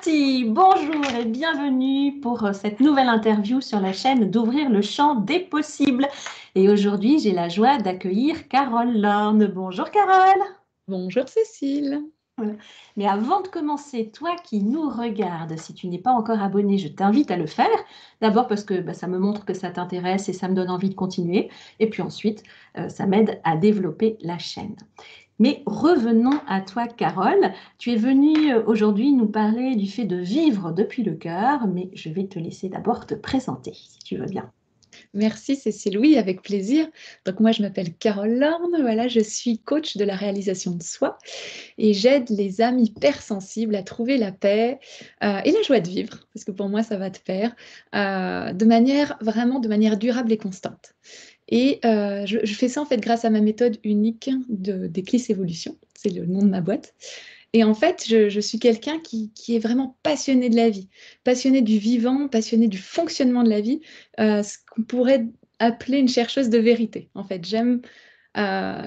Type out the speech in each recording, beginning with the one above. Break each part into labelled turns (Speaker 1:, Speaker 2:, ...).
Speaker 1: parti! Bonjour et bienvenue pour cette nouvelle interview sur la chaîne d'Ouvrir le champ des possibles. Et aujourd'hui, j'ai la joie d'accueillir Carole Lorne. Bonjour Carole!
Speaker 2: Bonjour Cécile.
Speaker 1: Voilà. Mais avant de commencer, toi qui nous regardes, si tu n'es pas encore abonné, je t'invite à le faire. D'abord parce que ça me montre que ça t'intéresse et ça me donne envie de continuer. Et puis ensuite, ça m'aide à développer la chaîne. Mais revenons à toi, Carole. Tu es venue aujourd'hui nous parler du fait de vivre depuis le cœur, mais je vais te laisser d'abord te présenter, si tu veux bien.
Speaker 2: Merci Cécile, oui, avec plaisir. Donc moi je m'appelle Carole Lorne, voilà, je suis coach de la réalisation de soi et j'aide les âmes hypersensibles à trouver la paix et la joie de vivre, parce que pour moi ça va de pair, de manière vraiment de manière durable et constante. Et je fais ça en fait grâce à ma méthode unique d'Eclipse Évolution, c'est le nom de ma boîte. Et en fait, je suis quelqu'un qui est vraiment passionné de la vie, passionné du vivant, passionné du fonctionnement de la vie, ce qu'on pourrait appeler une chercheuse de vérité. En fait, j'aime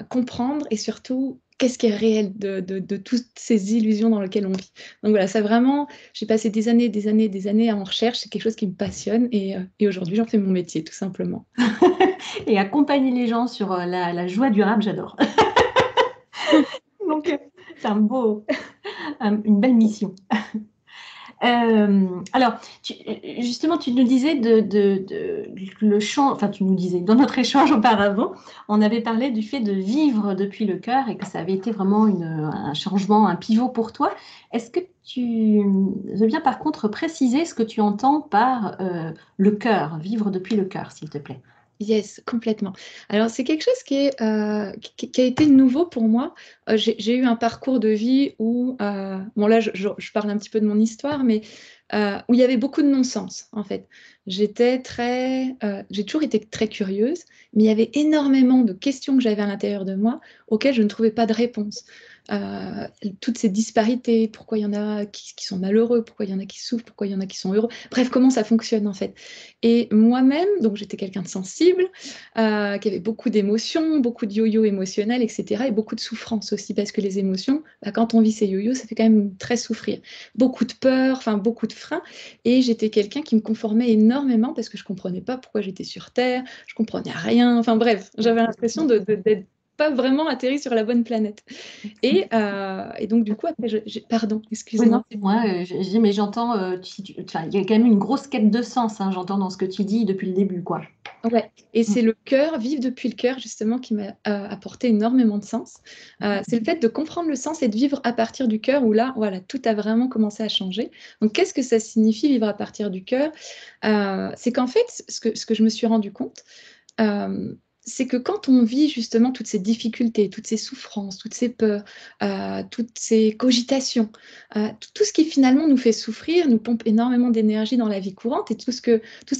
Speaker 2: comprendre et surtout qu'est-ce qui est réel de toutes ces illusions dans lesquelles on vit. Donc voilà, ça vraiment, j'ai passé des années, des années, des années en recherche, c'est quelque chose qui me passionne et aujourd'hui j'en fais mon métier tout simplement.
Speaker 1: Et accompagner les gens sur la joie durable, j'adore. Donc, c'est une belle mission. Alors, justement, tu nous disais le champ, enfin, tu nous disais, dans notre échange auparavant, on avait parlé du fait de vivre depuis le cœur et que ça avait été vraiment un changement, un pivot pour toi. Est-ce que tu veux bien, par contre, préciser ce que tu entends par le cœur, vivre depuis le cœur, s'il te plaît?
Speaker 2: Yes, complètement. Alors, c'est quelque chose qui a été nouveau pour moi. J'ai eu un parcours de vie où, bon là, je parle un petit peu de mon histoire, mais où il y avait beaucoup de non-sens, en fait. J'ai toujours été très curieuse, mais il y avait énormément de questions que j'avais à l'intérieur de moi auxquelles je ne trouvais pas de réponse. Euh, Toutes ces disparités, pourquoi il y en a qui sont malheureux, pourquoi il y en a qui souffrent, pourquoi il y en a qui sont heureux. Bref, comment ça fonctionne, en fait. Et moi-même, donc j'étais quelqu'un de sensible, qui avait beaucoup d'émotions, beaucoup de yo-yo émotionnels, etc. Et beaucoup de souffrance aussi, parce que les émotions, quand on vit ces yo-yo, ça fait quand même très souffrir. Beaucoup de peur, enfin beaucoup de freins. Et j'étais quelqu'un qui me conformait énormément parce que je comprenais pas pourquoi j'étais sur Terre, je comprenais rien. Enfin bref, j'avais l'impression d'être pas vraiment atterri sur la bonne planète. Et donc du coup, après, pardon,
Speaker 1: Oui, non,
Speaker 2: excuse-moi.
Speaker 1: c'est moi. Je dis, mais j'entends, enfin, il y a quand même une grosse quête de sens, hein, j'entends dans ce que tu dis depuis le début, quoi.
Speaker 2: Ouais, et
Speaker 1: Mm.
Speaker 2: c'est le cœur, vivre depuis le cœur, justement, qui m'a apporté énormément de sens. C'est le fait de comprendre le sens et de vivre à partir du cœur, où là, voilà, tout a vraiment commencé à changer. Donc, qu'est-ce que ça signifie vivre à partir du cœur? C'est qu'en fait, ce que je me suis rendu compte, euh, c'est que quand on vit justement toutes ces difficultés, toutes ces souffrances, toutes ces peurs, toutes ces cogitations, tout ce qui finalement nous fait souffrir, nous pompe énormément d'énergie dans la vie courante et tout ce qui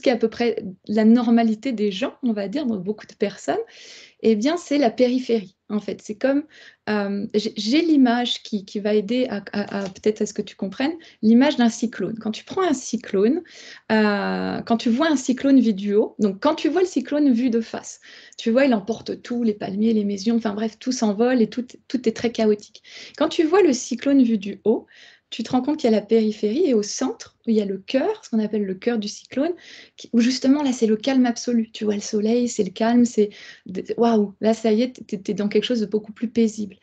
Speaker 2: est à peu près la normalité des gens, on va dire, dans beaucoup de personnes, eh bien, c'est la périphérie, en fait. C'est comme, j'ai l'image qui va aider peut-être à ce que tu comprennes, l'image d'un cyclone. Quand tu prends un cyclone, quand tu vois un cyclone vu du haut, donc quand tu vois le cyclone vu de face, tu vois, il emporte tout, les palmiers, les maisons, enfin bref, tout s'envole et tout est très chaotique. Quand tu vois le cyclone vu du haut, tu te rends compte qu'il y a la périphérie et au centre, il y a le cœur, ce qu'on appelle le cœur du cyclone, où justement là, c'est le calme absolu. Tu vois le soleil, c'est le calme, c'est waouh, là, ça y est, t'es dans quelque chose de beaucoup plus paisible.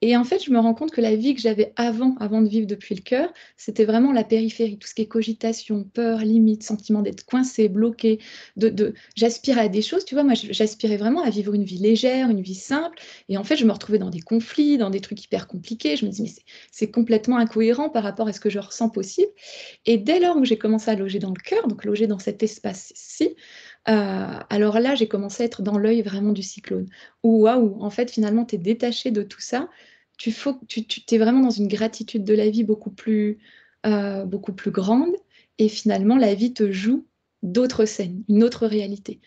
Speaker 2: Et en fait, je me rends compte que la vie que j'avais avant de vivre depuis le cœur, c'était vraiment la périphérie, tout ce qui est cogitation, peur, limite, sentiment d'être coincé, bloqué, j'aspirais à des choses, tu vois, moi, j'aspirais vraiment à vivre une vie légère, une vie simple, et en fait, je me retrouvais dans des conflits, dans des trucs hyper compliqués, je me dis, mais c'est complètement incohérent par rapport à ce que je ressens possible. Et dès lors où j'ai commencé à loger dans le cœur, donc loger dans cet espace-ci, alors là, j'ai commencé à être dans l'œil vraiment du cyclone. Où, waouh, en fait, finalement, tu es détaché de tout ça. Tu t'es vraiment dans une gratitude de la vie beaucoup plus grande. Et finalement, la vie te joue d'autres scènes, une autre réalité.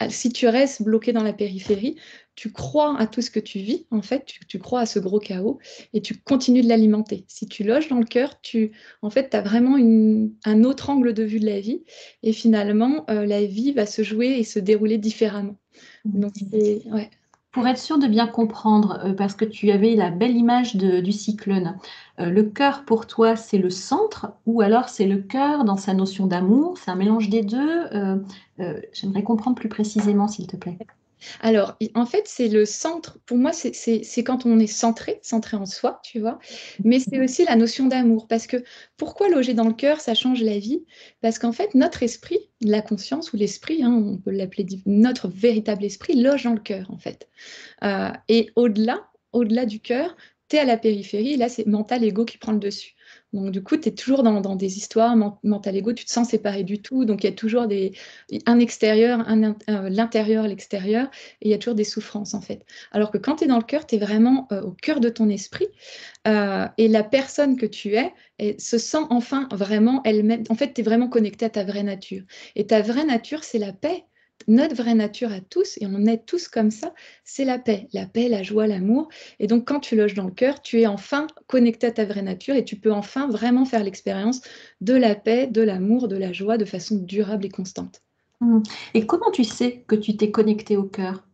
Speaker 2: Si tu restes bloqué dans la périphérie, tu crois à tout ce que tu vis, en fait, tu crois à ce gros chaos et tu continues de l'alimenter. Si tu loges dans le cœur, en fait, tu as vraiment un autre angle de vue de la vie et finalement, la vie va se jouer et se dérouler différemment. Donc, ouais.
Speaker 1: Pour être sûr de bien comprendre, parce que tu avais la belle image du cyclone, le cœur pour toi, c'est le centre ou alors c'est le cœur dans sa notion d'amour? C'est un mélange des deux? J'aimerais comprendre plus précisément, s'il te plaît.
Speaker 2: Alors, en fait, c'est le centre. Pour moi, c'est quand on est centré, centré en soi, tu vois. Mais c'est aussi la notion d'amour. Parce que pourquoi loger dans le cœur, ça change la vie? Parce qu'en fait, notre esprit, la conscience ou l'esprit, hein, on peut l'appeler notre véritable esprit, loge dans le cœur, en fait. Et au-delà du cœur, tu es à la périphérie. Et là, c'est mental, ego qui prend le dessus. Donc, du coup, tu es toujours dans des histoires mental, ego, tu te sens séparé du tout. Donc, il y a toujours un extérieur, l'intérieur, l'extérieur, et il y a toujours des souffrances, en fait. Alors que quand tu es dans le cœur, tu es vraiment au cœur de ton esprit. Et la personne que tu es se sent enfin vraiment elle-même. En fait, tu es vraiment connecté à ta vraie nature. Et ta vraie nature, c'est la paix. Notre vraie nature à tous, et on est tous comme ça, c'est la paix. La paix, la joie, l'amour. Et donc, quand tu loges dans le cœur, tu es enfin connecté à ta vraie nature et tu peux enfin vraiment faire l'expérience de la paix, de l'amour, de la joie de façon durable et constante.
Speaker 1: Hmm. Et comment tu sais que tu t'es connecté au cœur?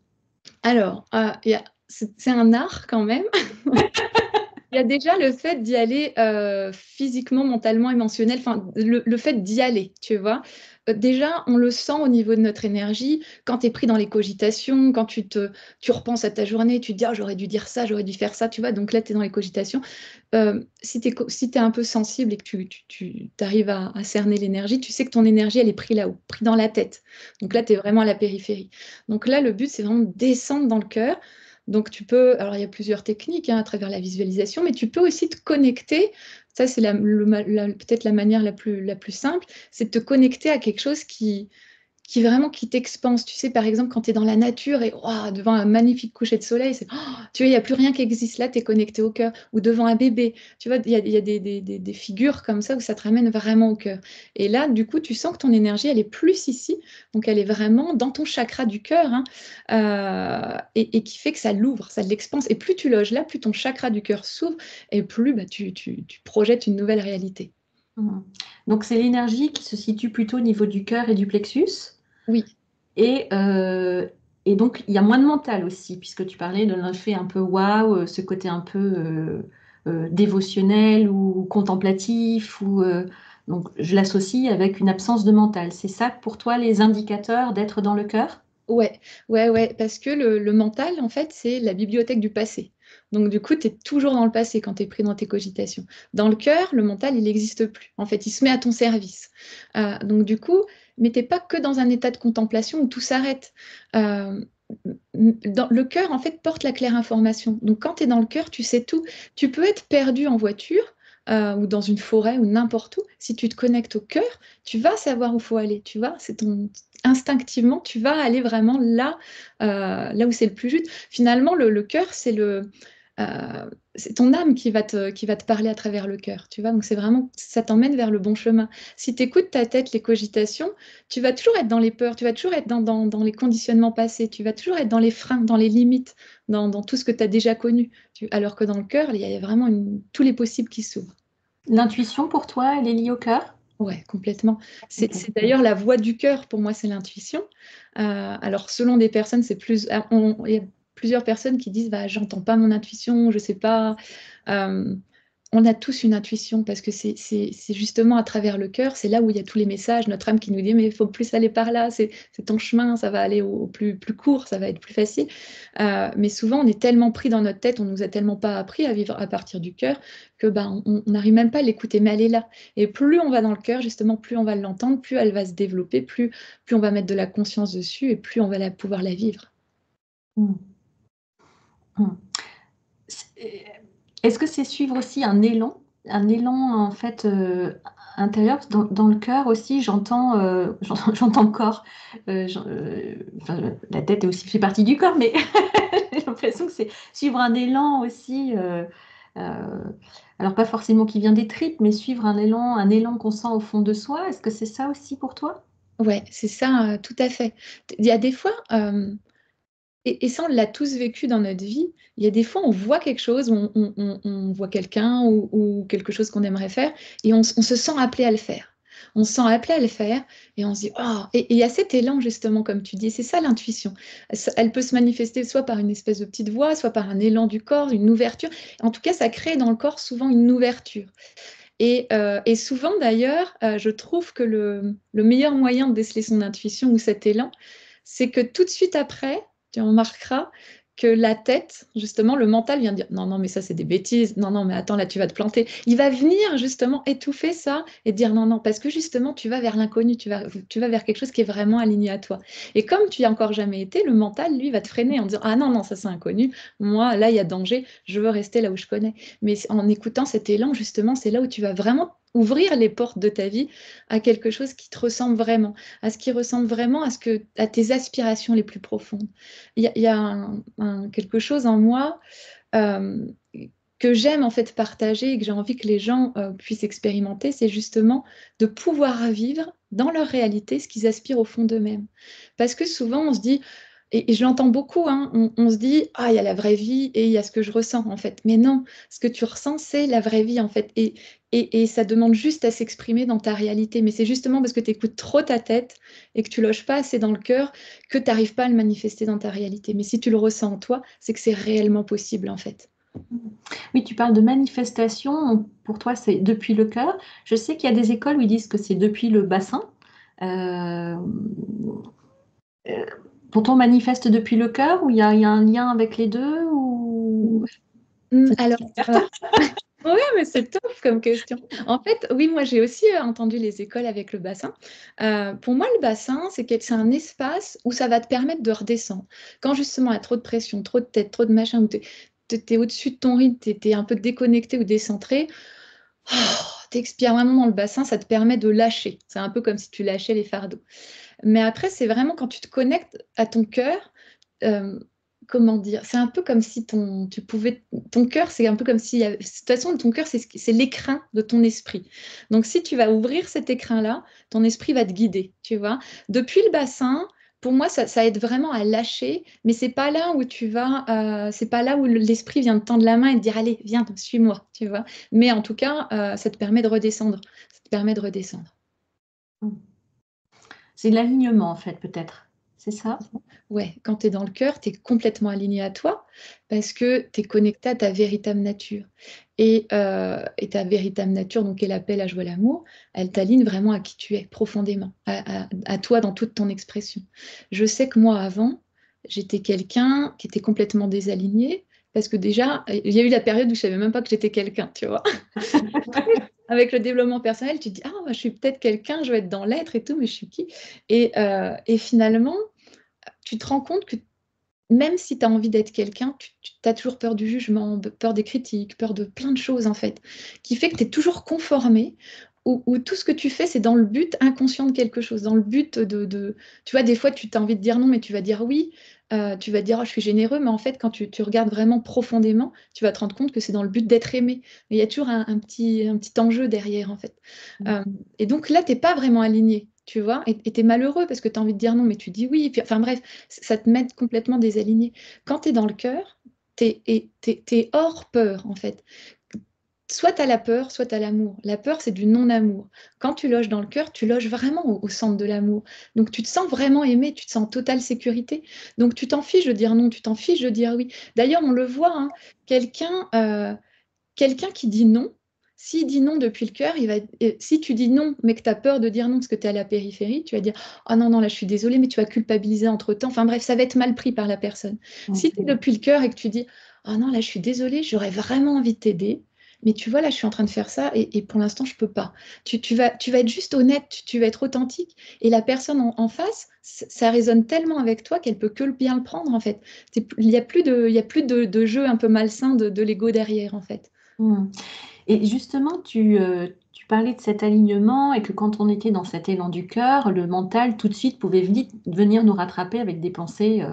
Speaker 2: Alors, c'est un art quand même. Il y a déjà le fait d'y aller physiquement, mentalement, émotionnel, enfin, le fait d'y aller, tu vois. Déjà, on le sent au niveau de notre énergie. Quand tu es pris dans les cogitations, quand tu repenses à ta journée, tu te dis, oh, j'aurais dû dire ça, j'aurais dû faire ça, tu vois. Donc là, tu es dans les cogitations. Si tu es un peu sensible et que tu arrives à cerner l'énergie, tu sais que ton énergie, elle est prise là-haut, prise dans la tête. Donc là, tu es vraiment à la périphérie. Donc là, le but, c'est vraiment de descendre dans le cœur. Donc tu peux, alors il y a plusieurs techniques hein, à travers la visualisation, mais tu peux aussi te connecter, ça c'est peut-être la manière la plus simple, c'est de te connecter à quelque chose qui vraiment qui t'expanse. Tu sais, par exemple, quand tu es dans la nature et ouah, devant un magnifique coucher de soleil, tu vois, il n'y a plus rien qui existe. Là, tu es connecté au cœur. Ou devant un bébé. Tu vois, il y a des figures comme ça où ça te ramène vraiment au cœur. Et là, du coup, tu sens que ton énergie, elle est plus ici. Donc, elle est vraiment dans ton chakra du cœur. Hein, et qui fait que ça l'ouvre, ça l'expanse. Et plus tu loges là, plus ton chakra du cœur s'ouvre et plus bah, tu projettes une nouvelle réalité.
Speaker 1: Hmm. Donc c'est l'énergie qui se situe plutôt au niveau du cœur et du plexus.
Speaker 2: Oui.
Speaker 1: Et, euh, et donc, il y a moins de mental aussi, puisque tu parlais de l'effet un peu waouh, ce côté un peu dévotionnel ou contemplatif. Donc, je l'associe avec une absence de mental. C'est ça pour toi les indicateurs d'être dans le cœur?
Speaker 2: Ouais, ouais, ouais, parce que le mental, en fait, c'est la bibliothèque du passé. Donc, du coup, tu es toujours dans le passé quand tu es pris dans tes cogitations. Dans le cœur, le mental, il n'existe plus. En fait, il se met à ton service. Donc, du coup, mais t'es pas que dans un état de contemplation où tout s'arrête. Euh, le cœur, en fait, porte la claire information. Donc, quand tu es dans le cœur, tu sais tout. Tu peux être perdu en voiture ou dans une forêt ou n'importe où. Si tu te connectes au cœur, tu vas savoir où il faut aller. Tu vois, instinctivement, tu vas aller vraiment là où c'est le plus juste. Finalement, le cœur, c'est ton âme qui va te parler à travers le cœur, tu vois. Donc c'est vraiment, ça t'emmène vers le bon chemin. Si tu écoutes ta tête, les cogitations, tu vas toujours être dans les peurs, tu vas toujours être dans les conditionnements passés, tu vas toujours être dans les freins, dans les limites, dans tout ce que tu as déjà connu. Alors que dans le cœur, il y a vraiment tous les possibles qui s'ouvrent.
Speaker 1: L'intuition pour toi, elle est liée au cœur?
Speaker 2: Ouais, complètement.
Speaker 1: Ok.
Speaker 2: C'est d'ailleurs la voix du cœur, pour moi, c'est l'intuition. Alors, selon des personnes, il y a plusieurs personnes qui disent, bah, j'entends pas mon intuition, je sais pas. Euh, on a tous une intuition parce que c'est justement à travers le cœur, c'est là où il y a tous les messages, notre âme qui nous dit, mais il faut plus aller par là, c'est ton chemin, ça va aller au plus court, ça va être plus facile. Mais souvent, on est tellement pris dans notre tête, on nous a tellement pas appris à vivre à partir du cœur que bah, on n'arrive même pas à l'écouter, mais elle est là. Et plus on va dans le cœur, justement, plus on va l'entendre, plus elle va se développer, plus on va mettre de la conscience dessus et plus on va pouvoir la vivre.
Speaker 1: Hmm. Hmm. Est-ce que c'est suivre aussi un élan en fait intérieur? Dans le cœur aussi, j'entends j'entends le corps. Enfin, la tête est aussi fait partie du corps, mais j'ai l'impression que c'est suivre un élan aussi. Euh, alors pas forcément qui vient des tripes, mais suivre un élan qu'on sent au fond de soi. Est-ce que c'est ça aussi pour toi?
Speaker 2: Ouais, c'est ça, tout à fait. Il y a des fois, et ça, on l'a tous vécu dans notre vie. Il y a des fois, on voit quelque chose, on voit quelqu'un ou quelque chose qu'on aimerait faire, et on se sent appelé à le faire. On se sent appelé à le faire et on se dit, oh, et il y a cet élan justement, comme tu dis, c'est ça l'intuition. Elle peut se manifester soit par une espèce de petite voix, soit par un élan du corps, une ouverture. En tout cas, ça crée dans le corps souvent une ouverture. Et souvent d'ailleurs, je trouve que le meilleur moyen de déceler son intuition ou cet élan, c'est que tout de suite après, tu remarqueras que la tête, justement, le mental vient dire non, non, mais ça c'est des bêtises, non, non, mais attends, là tu vas te planter. Il va venir justement étouffer ça et dire non, non, parce que justement tu vas vers l'inconnu, tu vas vers quelque chose qui est vraiment aligné à toi. Et comme tu n'y as encore jamais été, le mental, lui, va te freiner en disant ah non, non, ça c'est inconnu, moi là il y a danger, je veux rester là où je connais. Mais en écoutant cet élan, justement, c'est là où tu vas vraiment ouvrir les portes de ta vie à quelque chose qui te ressemble vraiment, à ce qui ressemble vraiment à tes aspirations les plus profondes. Il y a quelque chose en moi euh, que j'aime en fait partager et que j'ai envie que les gens puissent expérimenter, c'est justement de pouvoir vivre dans leur réalité ce qu'ils aspirent au fond d'eux-mêmes. Parce que souvent on se dit, et je l'entends beaucoup, hein, on se dit, ah, il y a la vraie vie et il y a ce que je ressens en fait. Mais non, ce que tu ressens, c'est la vraie vie en fait. Et ça demande juste à s'exprimer dans ta réalité. Mais c'est justement parce que tu écoutes trop ta tête et que tu loges pas assez dans le cœur que tu n'arrives pas à le manifester dans ta réalité. Mais si tu le ressens en toi, c'est que c'est réellement possible en fait.
Speaker 1: Oui, tu parles de manifestation. Pour toi, c'est depuis le cœur. Je sais qu'il y a des écoles où ils disent que c'est depuis le bassin. Euh, euh, Pourtant, on manifeste depuis le cœur ou il y a un lien avec les deux ou...
Speaker 2: Alors, euh, oui, mais c'est top comme question. En fait, oui, moi j'ai aussi entendu les écoles avec le bassin. Pour moi, le bassin, c'est un espace où ça va te permettre de redescendre. Quand justement il y a trop de pression, trop de tête, trop de machin, où tu es, au-dessus de ton rythme, tu es un peu déconnecté ou décentré, oh, tu expires vraiment dans le bassin, ça te permet de lâcher. C'est un peu comme si tu lâchais les fardeaux. Mais après, c'est vraiment quand tu te connectes à ton cœur, euh, comment dire, c'est un peu comme si ton cœur, c'est un peu comme si, de toute façon, ton cœur, c'est l'écrin de ton esprit. Donc, si tu vas ouvrir cet écrin-là, ton esprit va te guider, tu vois. Depuis le bassin, pour moi, ça aide vraiment à lâcher, mais c'est pas là où c'est pas là où l'esprit vient te tendre la main et te dire, allez, viens, suis-moi, tu vois. Mais en tout cas, ça te permet de redescendre. Ça te permet de redescendre.
Speaker 1: C'est l'alignement, en fait, peut-être. C'est ça?
Speaker 2: Ouais, quand tu es dans le cœur, tu es complètement aligné à toi parce que tu es connecté à ta véritable nature. Et ta véritable nature, donc qui est la paix, la joie, l'amour, elle t'aligne vraiment à qui tu es profondément, à toi dans toute ton expression. Je sais que moi, avant, j'étais quelqu'un qui était complètement désaligné parce que déjà, il y a eu la période où je savais même pas que j'étais quelqu'un, tu vois. Avec le développement personnel, tu te dis, ah, moi, je suis peut-être quelqu'un, je vais être dans l'être et tout, mais je suis qui? Et finalement, tu te rends compte que même si tu as envie d'être quelqu'un, tu as toujours peur du jugement, peur des critiques, peur de plein de choses en fait, qui fait que tu es toujours conformé, où tout ce que tu fais, c'est dans le but inconscient de quelque chose, dans le but Tu vois, des fois, tu as envie de dire non, mais tu vas dire oui, tu vas dire oh, je suis généreux, mais en fait, quand tu regardes vraiment profondément, tu vas te rendre compte que c'est dans le but d'être aimé. Mais il y a toujours un petit enjeu derrière en fait. Euh, et donc là, t'es pas vraiment aligné. Tu vois, et tu es malheureux parce que tu as envie de dire non, mais tu dis oui. Et puis, enfin bref, ça te met complètement désaligné. Quand tu es dans le cœur, t'es hors peur, en fait. Soit tu as la peur, soit tu as l'amour. La peur, c'est du non-amour. Quand tu loges dans le cœur, tu loges vraiment au centre de l'amour. Donc tu te sens vraiment aimé, tu te sens en totale sécurité. Donc tu t'en fiches de dire non, tu t'en fiches de dire oui. D'ailleurs, on le voit, hein, quelqu'un quelqu'un qui dit non, s'il dit non depuis le cœur, si tu dis non, mais que tu as peur de dire non parce que tu es à la périphérie, tu vas dire oh non, non, là je suis désolée, mais tu vas culpabiliser entre-temps. Enfin bref, ça va être mal pris par la personne. Si tu es depuis le cœur et que tu dis oh non, là je suis désolée, j'aurais vraiment envie de t'aider. Mais tu vois, là, je suis en train de faire ça et pour l'instant, je peux pas. Tu vas être juste honnête, tu vas être authentique. Et la personne en face, ça résonne tellement avec toi qu'elle peut que bien le prendre, en fait. Il y a plus de jeu un peu malsain de l'ego derrière, en fait.
Speaker 1: Hmm. Et justement, tu parlais de cet alignement et que quand on était dans cet élan du cœur, le mental tout de suite pouvait venir nous rattraper avec des pensées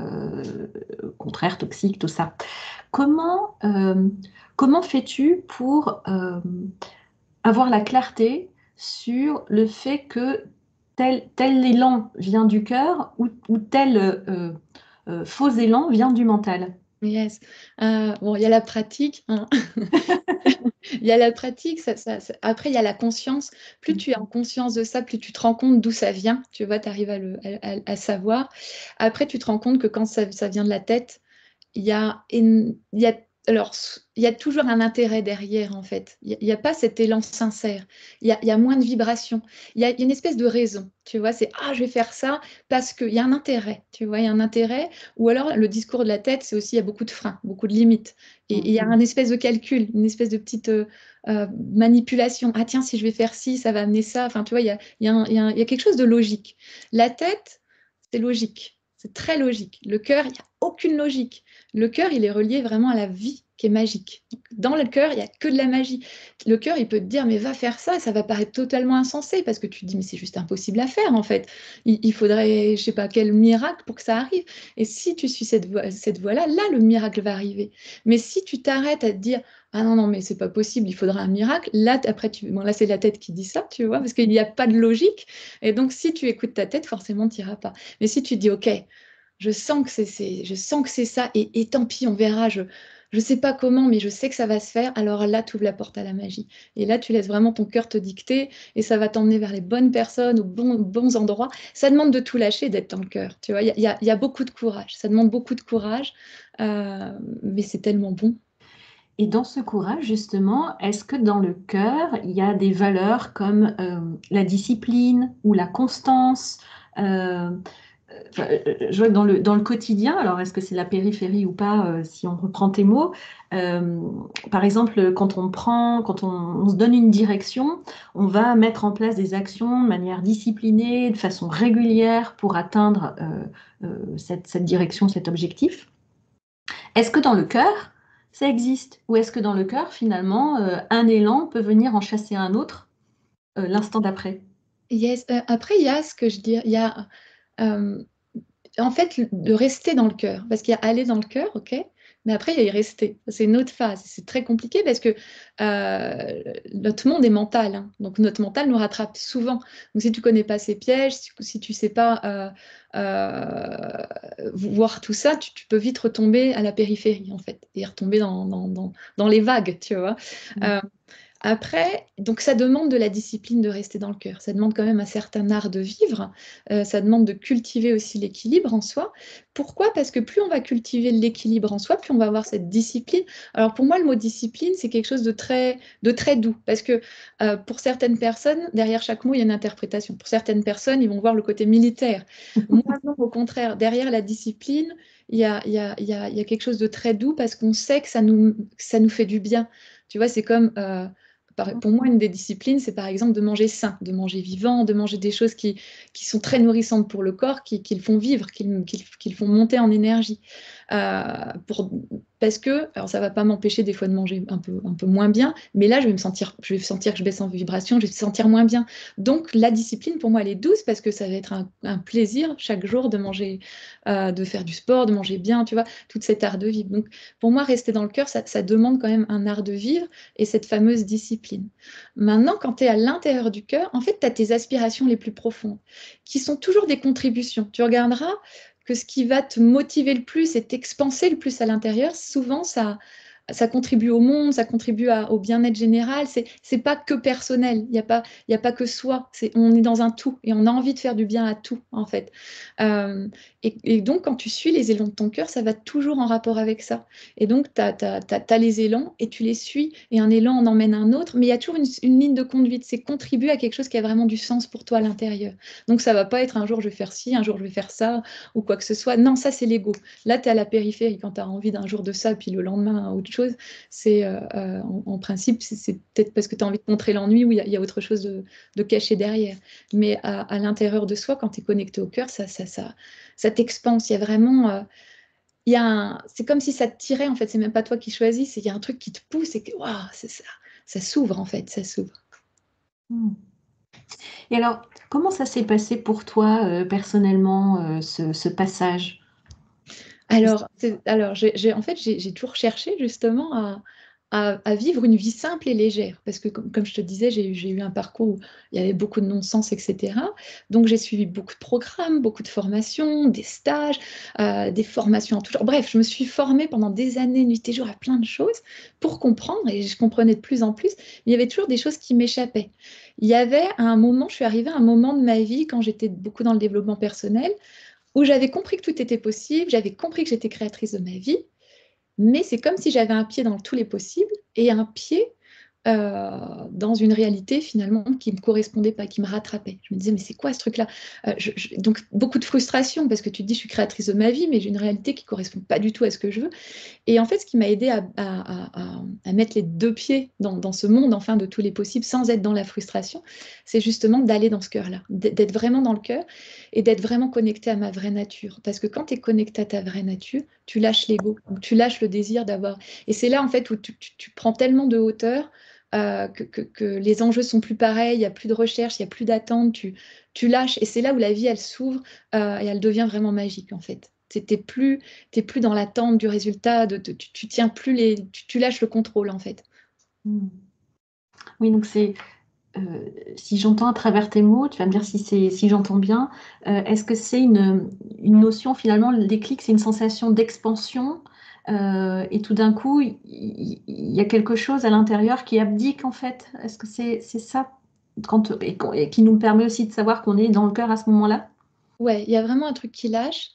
Speaker 1: contraires, toxiques, tout ça. Comment, euh, comment fais-tu pour avoir la clarté sur le fait que tel élan vient du cœur ou tel faux élan vient du mental?
Speaker 2: Yes. Bon, il y a la pratique, hein. Il y a la pratique, après il y a la conscience. Plus tu es en conscience de ça, plus tu te rends compte d'où ça vient. Tu vois, tu arrives à savoir. Après, tu te rends compte que quand ça vient de la tête, alors, il y a toujours un intérêt derrière, en fait. Il n'y a pas cet élan sincère. Il y a moins de vibrations. Il y a une espèce de raison. Tu vois, c'est je vais faire ça parce qu'il y a un intérêt. Tu vois, il y a un intérêt. Ou alors, le discours de la tête, c'est aussi, il y a beaucoup de freins, beaucoup de limites. Et il y a un espèce de calcul, une espèce de petite manipulation. Ah, tiens, si je vais faire ci, ça va amener ça. Enfin, tu vois, il y a quelque chose de logique. La tête, c'est logique. C'est très logique. Le cœur, il n'y a aucune logique. Le cœur, il est relié vraiment à la vie qui est magique. Dans le cœur, il n'y a que de la magie. Le cœur, il peut te dire, mais va faire ça, ça va paraître totalement insensé, parce que tu te dis, mais c'est juste impossible à faire, en fait. Il faudrait, je sais pas, quel miracle pour que ça arrive. Et si tu suis cette voie-là, là, le miracle va arriver. Mais si tu t'arrêtes à te dire, ah non, non, mais c'est pas possible, il faudra un miracle, là, après, bon, là, c'est la tête qui dit ça, tu vois, parce qu'il n'y a pas de logique. Et donc, si tu écoutes ta tête, forcément, tu n'iras pas. Mais si tu dis, OK, je sens que c'est ça, et tant pis, on verra, je sais pas comment, mais je sais que ça va se faire, alors là, tu ouvres la porte à la magie. Et là, tu laisses vraiment ton cœur te dicter, et ça va t'emmener vers les bonnes personnes, aux bons endroits. Ça demande de tout lâcher, d'être dans le cœur, tu vois, il y a beaucoup de courage, ça demande beaucoup de courage, mais c'est tellement bon.
Speaker 1: Et dans ce courage, justement, est-ce que dans le cœur, il y a des valeurs comme la discipline ou la constance enfin, je vois que dans le quotidien, alors est-ce que c'est la périphérie ou pas, si on reprend tes mots, euh, par exemple, quand on se donne une direction, on va mettre en place des actions de manière disciplinée, de façon régulière pour atteindre cette direction, cet objectif. Est-ce que dans le cœur, ça existe? Ou est-ce que dans le cœur, finalement, un élan peut venir en chasser un autre l'instant d'après?
Speaker 2: Yes. Après, il y a ce que je dis, il y a euh, en fait de rester dans le cœur, parce qu'il y a aller dans le cœur, ok, mais après il y a y rester. C'est une autre phase. C'est très compliqué parce que notre monde est mental, hein. Donc notre mental nous rattrape souvent. Donc si tu connais pas ces pièges, si tu sais pas voir tout ça, tu peux vite retomber à la périphérie en fait et retomber dans les vagues, tu vois.
Speaker 1: Mm.
Speaker 2: Euh, Après, donc ça demande de la discipline de rester dans le cœur. Ça demande quand même un certain art de vivre. Ça demande de cultiver aussi l'équilibre en soi. Pourquoi? Parce que plus on va cultiver l'équilibre en soi, plus on va avoir cette discipline. Alors pour moi, le mot discipline, c'est quelque chose de très doux. Parce que pour certaines personnes, derrière chaque mot, il y a une interprétation. Pour certaines personnes, ils vont voir le côté militaire. Moi, non, au contraire, derrière la discipline, il y a quelque chose de très doux parce qu'on sait que ça nous fait du bien. Tu vois, c'est comme, pour moi, une des disciplines, c'est par exemple de manger sain, de manger vivant, de manger des choses qui sont très nourrissantes pour le corps, qui le font vivre, qui le font monter en énergie. Euh, pour, Parce que, alors ça va pas m'empêcher des fois de manger un peu moins bien, mais là, je vais sentir que je baisse en vibration, je vais me sentir moins bien. Donc, la discipline, pour moi, elle est douce parce que ça va être un plaisir chaque jour de manger, de faire du sport, de manger bien, tu vois, toute cet art de vivre. Donc, pour moi, rester dans le cœur, ça demande quand même un art de vivre et cette fameuse discipline. Maintenant, quand tu es à l'intérieur du cœur, en fait, tu as tes aspirations les plus profondes, qui sont toujours des contributions. Tu regarderas que ce qui va te motiver le plus et t'expanser le plus à l'intérieur, souvent, ça contribue au monde, ça contribue au bien-être général. C'est pas que personnel, il y a pas que soi. On est dans un tout et on a envie de faire du bien à tout, en fait. Euh, et donc, quand tu suis les élans de ton cœur, ça va toujours en rapport avec ça. Et donc, tu as les élans et tu les suis, et un élan en emmène un autre, mais il y a toujours une ligne de conduite. C'est contribuer à quelque chose qui a vraiment du sens pour toi à l'intérieur. Donc, ça va pas être un jour je vais faire ci, un jour je vais faire ça, ou quoi que ce soit. Non, ça, c'est l'ego. Là, tu es à la périphérie quand tu as envie d'un jour de ça, puis le lendemain, autre chose. En principe, c'est peut-être parce que tu as envie de contrer l'ennui ou il y a autre chose de caché derrière. Mais à l'intérieur de soi, quand tu es connecté au cœur, ça t'expanse. Il y a vraiment. C'est comme si ça te tirait, en fait. C'est même pas toi qui choisis, il y a un truc qui te pousse et que waouh, c'est ça. Ça s'ouvre, en fait. Ça s'ouvre.
Speaker 1: Mm. Et alors, comment ça s'est passé pour toi personnellement, ce passage?
Speaker 2: Alors, en fait, j'ai toujours cherché justement à vivre une vie simple et légère. Parce que, comme je te disais, j'ai eu un parcours où il y avait beaucoup de non-sens, etc. Donc, j'ai suivi beaucoup de programmes, beaucoup de formations, des stages, des formations en tout genre. Bref, je me suis formée pendant des années, nuit et jour, à plein de choses pour comprendre, et je comprenais de plus en plus, mais il y avait toujours des choses qui m'échappaient. Il y avait un moment, je suis arrivée à un moment de ma vie, quand j'étais beaucoup dans le développement personnel, où j'avais compris que tout était possible, j'avais compris que j'étais créatrice de ma vie, mais c'est comme si j'avais un pied dans tous les possibles et un pied dans une réalité finalement qui ne me correspondait pas, qui me rattrapait. Je me disais, mais c'est quoi ce truc-là? Donc beaucoup de frustration parce que tu te dis, je suis créatrice de ma vie, mais j'ai une réalité qui ne correspond pas du tout à ce que je veux. Et en fait, ce qui m'a aidé à mettre les deux pieds dans ce monde, enfin, de tous les possibles, sans être dans la frustration, c'est justement d'aller dans ce cœur-là, d'être vraiment dans le cœur et d'être vraiment connecté à ma vraie nature. Parce que quand tu es connecté à ta vraie nature, tu lâches l'ego, donc tu lâches le désir d'avoir. Et c'est là, en fait, où tu prends tellement de hauteur que les enjeux sont plus pareils, il n'y a plus de recherche, il n'y a plus d'attente, tu lâches. Et c'est là où la vie, elle s'ouvre et elle devient vraiment magique, en fait. T'es plus dans l'attente du résultat, tu tiens plus tu lâches le contrôle en fait.
Speaker 1: Mm. Oui, donc si j'entends à travers tes mots, tu vas me dire si j'entends bien, est-ce que c'est une notion finalement, le déclic, c'est une sensation d'expansion et tout d'un coup, il y a quelque chose à l'intérieur qui abdique en fait. Est-ce que c'est ça et qui nous permet aussi de savoir qu'on est dans le cœur à ce moment-là?
Speaker 2: Ouais, il y a vraiment un truc qui lâche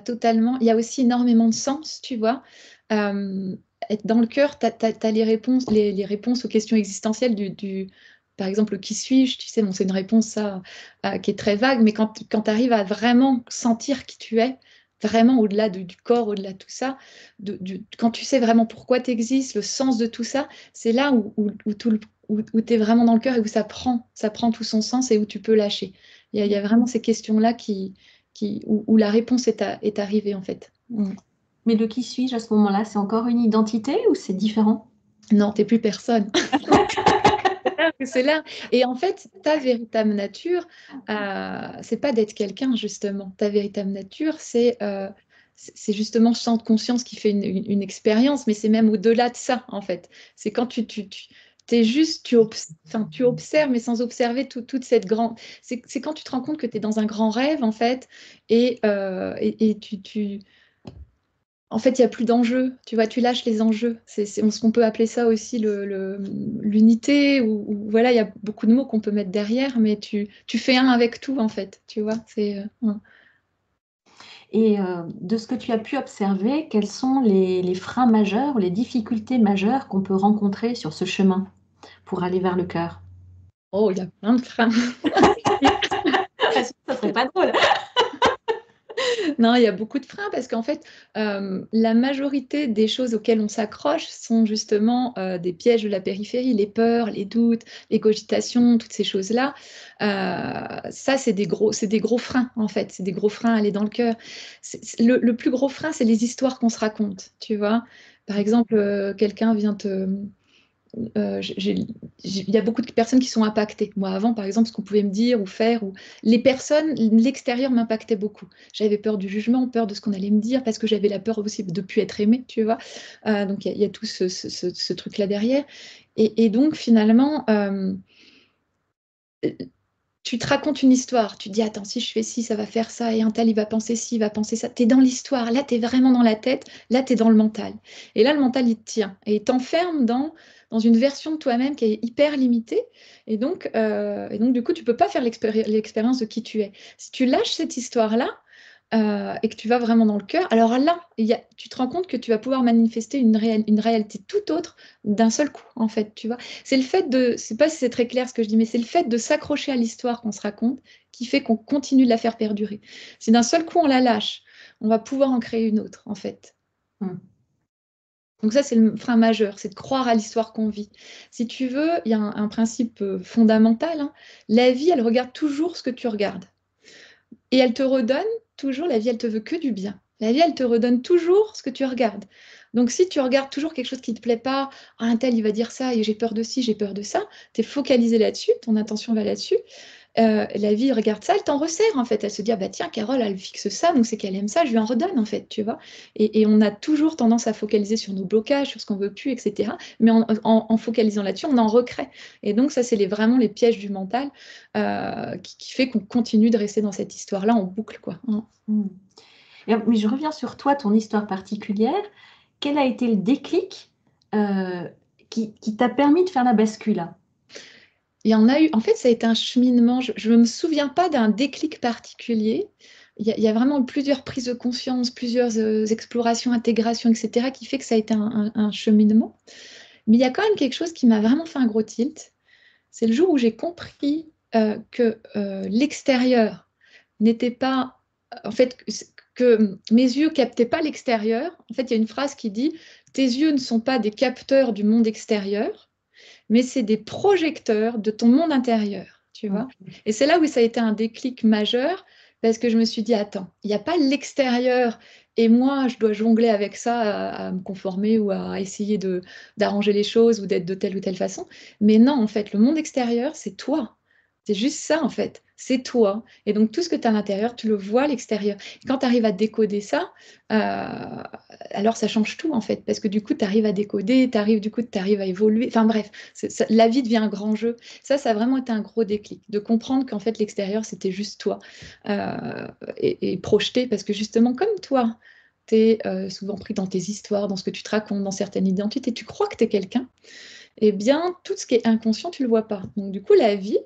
Speaker 2: totalement. Il y a aussi énormément de sens, tu vois. Être dans le cœur, tu as les réponses, les réponses aux questions existentielles par exemple, qui suis-je? Tu sais, bon, c'est une réponse ça, qui est très vague, mais quand tu arrives à vraiment sentir qui tu es, vraiment au-delà du corps, au-delà de tout ça, quand tu sais vraiment pourquoi tu existes, le sens de tout ça, c'est là où tu es vraiment dans le cœur et où ça prend tout son sens et où tu peux lâcher. Il y a vraiment ces questions-là où la réponse est arrivée, en fait. Mm.
Speaker 1: Mais le qui suis-je à ce moment-là, c'est encore une identité ou c'est différent?
Speaker 2: Non, t'es plus personne. C'est là. Et en fait, ta véritable nature, c'est pas d'être quelqu'un, justement. Ta véritable nature, c'est justement ce champ de conscience qui fait une expérience, mais c'est même au-delà de ça, en fait. C'est quand t'es juste, enfin, tu observes, mais sans observer toute cette grande. C'est quand tu te rends compte que tu es dans un grand rêve, en fait, et en fait, il n'y a plus d'enjeux, tu vois, tu lâches les enjeux. On peut appeler ça aussi l'unité, voilà, il y a beaucoup de mots qu'on peut mettre derrière, mais tu fais un avec tout, en fait, tu vois. Ouais.
Speaker 1: Et de ce que tu as pu observer, quels sont les freins majeurs ou les difficultés majeures qu'on peut rencontrer sur ce chemin pour aller vers le cœur?
Speaker 2: Oh, il y a plein de freins.
Speaker 1: Ah, ça serait pas drôle.
Speaker 2: Non, il y a beaucoup de freins parce qu'en fait, la majorité des choses auxquelles on s'accroche sont justement des pièges de la périphérie, les peurs, les doutes, les cogitations, toutes ces choses-là. Ça, c'est des gros freins en fait, c'est des gros freins à aller dans le cœur. Le plus gros frein, c'est les histoires qu'on se raconte, tu vois. Par exemple, quelqu'un vient te il y a beaucoup de personnes qui sont impactées. Moi, avant, par exemple, ce qu'on pouvait me dire ou faire, les personnes, l'extérieur m'impactait beaucoup. J'avais peur du jugement, peur de ce qu'on allait me dire, parce que j'avais la peur aussi de ne plus être aimée, tu vois. Donc, il y a tout ce truc-là derrière. Et donc, finalement, tu te racontes une histoire, tu te dis, attends, si je fais ci, ça va faire ça, et un tel, il va penser ci, il va penser ça. Tu es dans l'histoire, là, tu es vraiment dans la tête, là, tu es dans le mental. Et là, le mental, il te tient, et il t'enferme dans une version de toi-même qui est hyper limitée. Et donc, du coup, tu peux pas faire l'expérience de qui tu es. Si tu lâches cette histoire-là, et que tu vas vraiment dans le cœur, alors là, tu te rends compte que tu vas pouvoir manifester une réalité tout autre d'un seul coup, en fait, tu vois. Je sais pas si c'est très clair ce que je dis, mais c'est le fait de s'accrocher à l'histoire qu'on se raconte qui fait qu'on continue de la faire perdurer. Si d'un seul coup on la lâche, on va pouvoir en créer une autre, en fait.
Speaker 1: Hmm.
Speaker 2: Donc ça, c'est le frein majeur, c'est de croire à l'histoire qu'on vit. Si tu veux, il y a un principe fondamental, hein. La vie, elle regarde toujours ce que tu regardes. Et elle te redonne toujours, la vie, elle te veut que du bien. La vie, elle te redonne toujours ce que tu regardes. Donc, si tu regardes toujours quelque chose qui ne te plaît pas, ah, un tel, il va dire ça, et j'ai peur de ci, j'ai peur de ça, tu es focalisé là-dessus, ton attention va là-dessus, la vie regarde ça, elle t'en resserre en fait. Elle se dit, ah bah tiens, Carole, elle fixe ça, donc c'est qu'elle aime ça, je lui en redonne en fait, tu vois. Et on a toujours tendance à focaliser sur nos blocages, sur ce qu'on veut plus, etc. Mais en focalisant là-dessus, on en recrée. Et donc ça, c'est vraiment les pièges du mental qui fait qu'on continue de rester dans cette histoire-là en boucle, quoi.
Speaker 1: Mm. Mais je reviens sur toi, ton histoire particulière. Quel a été le déclic euh, qui t'a permis de faire la bascule, là?
Speaker 2: Il y en a eu, en fait, ça a été un cheminement. Je ne me souviens pas d'un déclic particulier. Il y a vraiment plusieurs prises de conscience, plusieurs explorations, intégrations, etc., qui fait que ça a été un cheminement. Mais il y a quand même quelque chose qui m'a vraiment fait un gros tilt. C'est le jour où j'ai compris que l'extérieur n'était pas, en fait, que mes yeux captaient pas l'extérieur. En fait, il y a une phrase qui dit, tes yeux ne sont pas des capteurs du monde extérieur, mais c'est des projecteurs de ton monde intérieur, tu vois. Et c'est là où ça a été un déclic majeur, parce que je me suis dit, attends, il n'y a pas l'extérieur, et moi, je dois jongler avec ça, à me conformer ou à essayer d'arranger les choses ou d'être de telle ou telle façon. Mais non, en fait, le monde extérieur, c'est toi. C'est juste ça, en fait. C'est toi. Et donc, tout ce que tu as à l'intérieur, tu le vois à l'extérieur. Et quand tu arrives à décoder ça, alors ça change tout, en fait. Parce que du coup, tu arrives à décoder, du coup, tu arrives à évoluer. Enfin bref, la vie devient un grand jeu. Ça a vraiment été un gros déclic. De comprendre qu'en fait, l'extérieur, c'était juste toi. Et projeté, parce que justement, comme toi, tu es souvent pris dans tes histoires, dans ce que tu te racontes, dans certaines identités, tu crois que tu es quelqu'un, eh bien, tout ce qui est inconscient, tu le vois pas. Donc, du coup, la vie,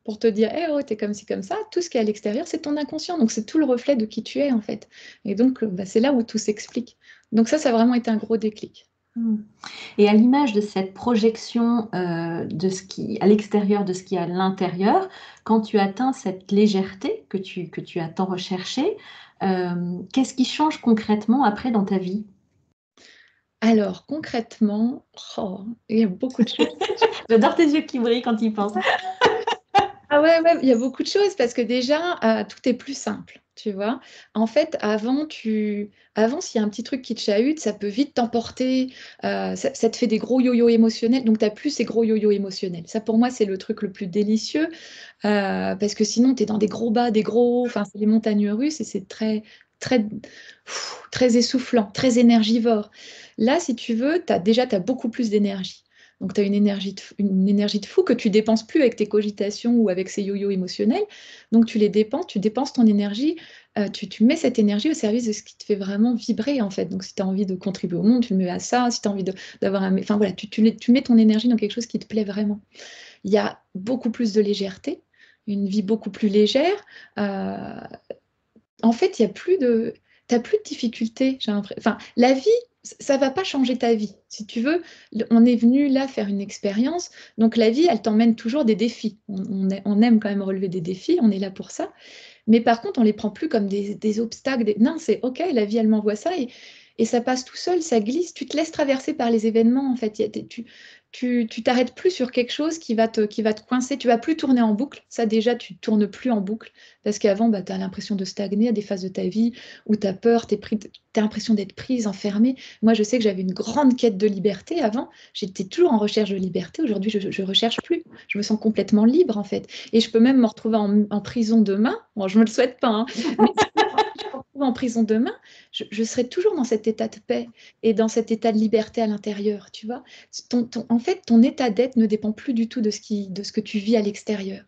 Speaker 2: pour te dire, eh oh, t'es comme ci, comme ça, tout ce qui est à l'extérieur, c'est ton inconscient. Donc, c'est tout le reflet de qui tu es, en fait. Et donc, bah, c'est là où tout s'explique. Donc, ça a vraiment été un gros déclic.
Speaker 1: Mm. Et à l'image de cette projection de ce qui à l'extérieur de ce qui est à l'intérieur, quand tu atteins cette légèreté que tu as tant recherchée, qu'est-ce qui change concrètement après dans ta vie?
Speaker 2: Alors, concrètement, oh, il y a beaucoup de choses.
Speaker 1: J'adore tes yeux qui brillent quand ils pensent.
Speaker 2: Ah ouais, ouais, il y a beaucoup de choses parce que déjà, tout est plus simple, tu vois. En fait, avant, s'il y a un petit truc qui te chahute, ça peut vite t'emporter, ça te fait des gros yo-yo émotionnels, donc tu n'as plus ces gros yo-yo émotionnels. Ça, pour moi, c'est le truc le plus délicieux parce que sinon, tu es dans des gros bas, des gros, enfin, c'est les montagnes russes et c'est très, très, très essoufflant, très énergivore. Là, si tu veux, t'as beaucoup plus d'énergie. Donc, tu as une énergie de fou que tu dépenses plus avec tes cogitations ou avec ces yo-yo émotionnels. Donc, tu dépenses ton énergie, tu mets cette énergie au service de ce qui te fait vraiment vibrer, en fait. Donc, si tu as envie de contribuer au monde, tu le mets à ça. Si tu as envie d'avoir un... Enfin, voilà, tu mets ton énergie dans quelque chose qui te plaît vraiment. Il y a beaucoup plus de légèreté, une vie beaucoup plus légère. Euh, En fait, il y a plus de, t'as plus de difficultés. Enfin, la vie, ça va pas changer ta vie. Si tu veux, on est venu là faire une expérience. Donc la vie, elle t'emmène toujours des défis. On aime quand même relever des défis. On est là pour ça. Mais par contre, on les prend plus comme des obstacles. Non, c'est OK, la vie, elle m'envoie ça et ça passe tout seul, ça glisse. Tu te laisses traverser par les événements, en fait. Tu t'arrêtes plus sur quelque chose qui va te coincer. Tu vas plus tourner en boucle. Ça, déjà, tu tournes plus en boucle. Parce qu'avant, bah, tu as l'impression de stagner à des phases de ta vie où tu as peur, tu as l'impression d'être prise, enfermée. Moi, je sais que j'avais une grande quête de liberté avant. J'étais toujours en recherche de liberté. Aujourd'hui, je recherche plus. Je me sens complètement libre, en fait. Et je peux même me retrouver en prison demain. Bon, je me le souhaite pas, hein, mais si je me retrouve en prison demain, je serai toujours dans cet état de paix et dans cet état de liberté à l'intérieur, tu vois. En fait, ton état d'être ne dépend plus du tout de ce que tu vis à l'extérieur.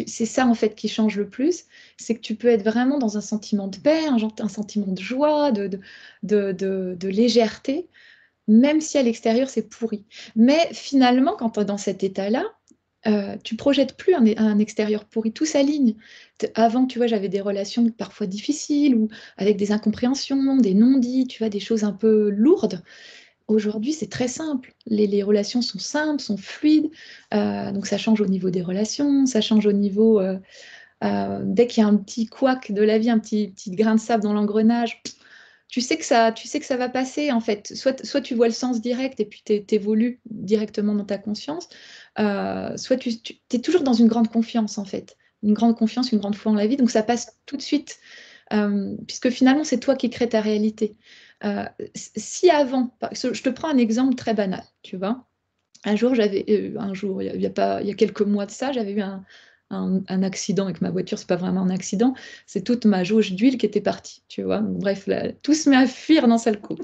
Speaker 2: C'est ça en fait qui change le plus, c'est que tu peux être vraiment dans un sentiment de paix, un sentiment de joie, de légèreté, même si à l'extérieur c'est pourri. Mais finalement, quand tu es dans cet état-là, tu projettes plus un extérieur pourri, tout s'aligne. Avant, tu vois, j'avais des relations parfois difficiles ou avec des incompréhensions, des non-dits, tu vois, des choses un peu lourdes. Aujourd'hui, c'est très simple. Les relations sont simples, sont fluides. Donc, ça change au niveau des relations, ça change au niveau... dès qu'il y a un petit couac de la vie, un petit grain de sable dans l'engrenage, tu sais que ça va passer, en fait. Soit tu vois le sens direct et puis tu évolues directement dans ta conscience, soit tu es toujours dans une grande confiance, en fait. Une grande confiance, une grande foi en la vie. Donc, ça passe tout de suite, puisque finalement, c'est toi qui crée ta réalité. Euh, Si avant, je te prends un exemple très banal, tu vois. Un jour, il y a quelques mois de ça, j'avais eu un accident avec ma voiture, c'est pas vraiment un accident, c'est toute ma jauge d'huile qui était partie, tu vois. Donc, bref, là, tout se met à fuir d'un seul coup.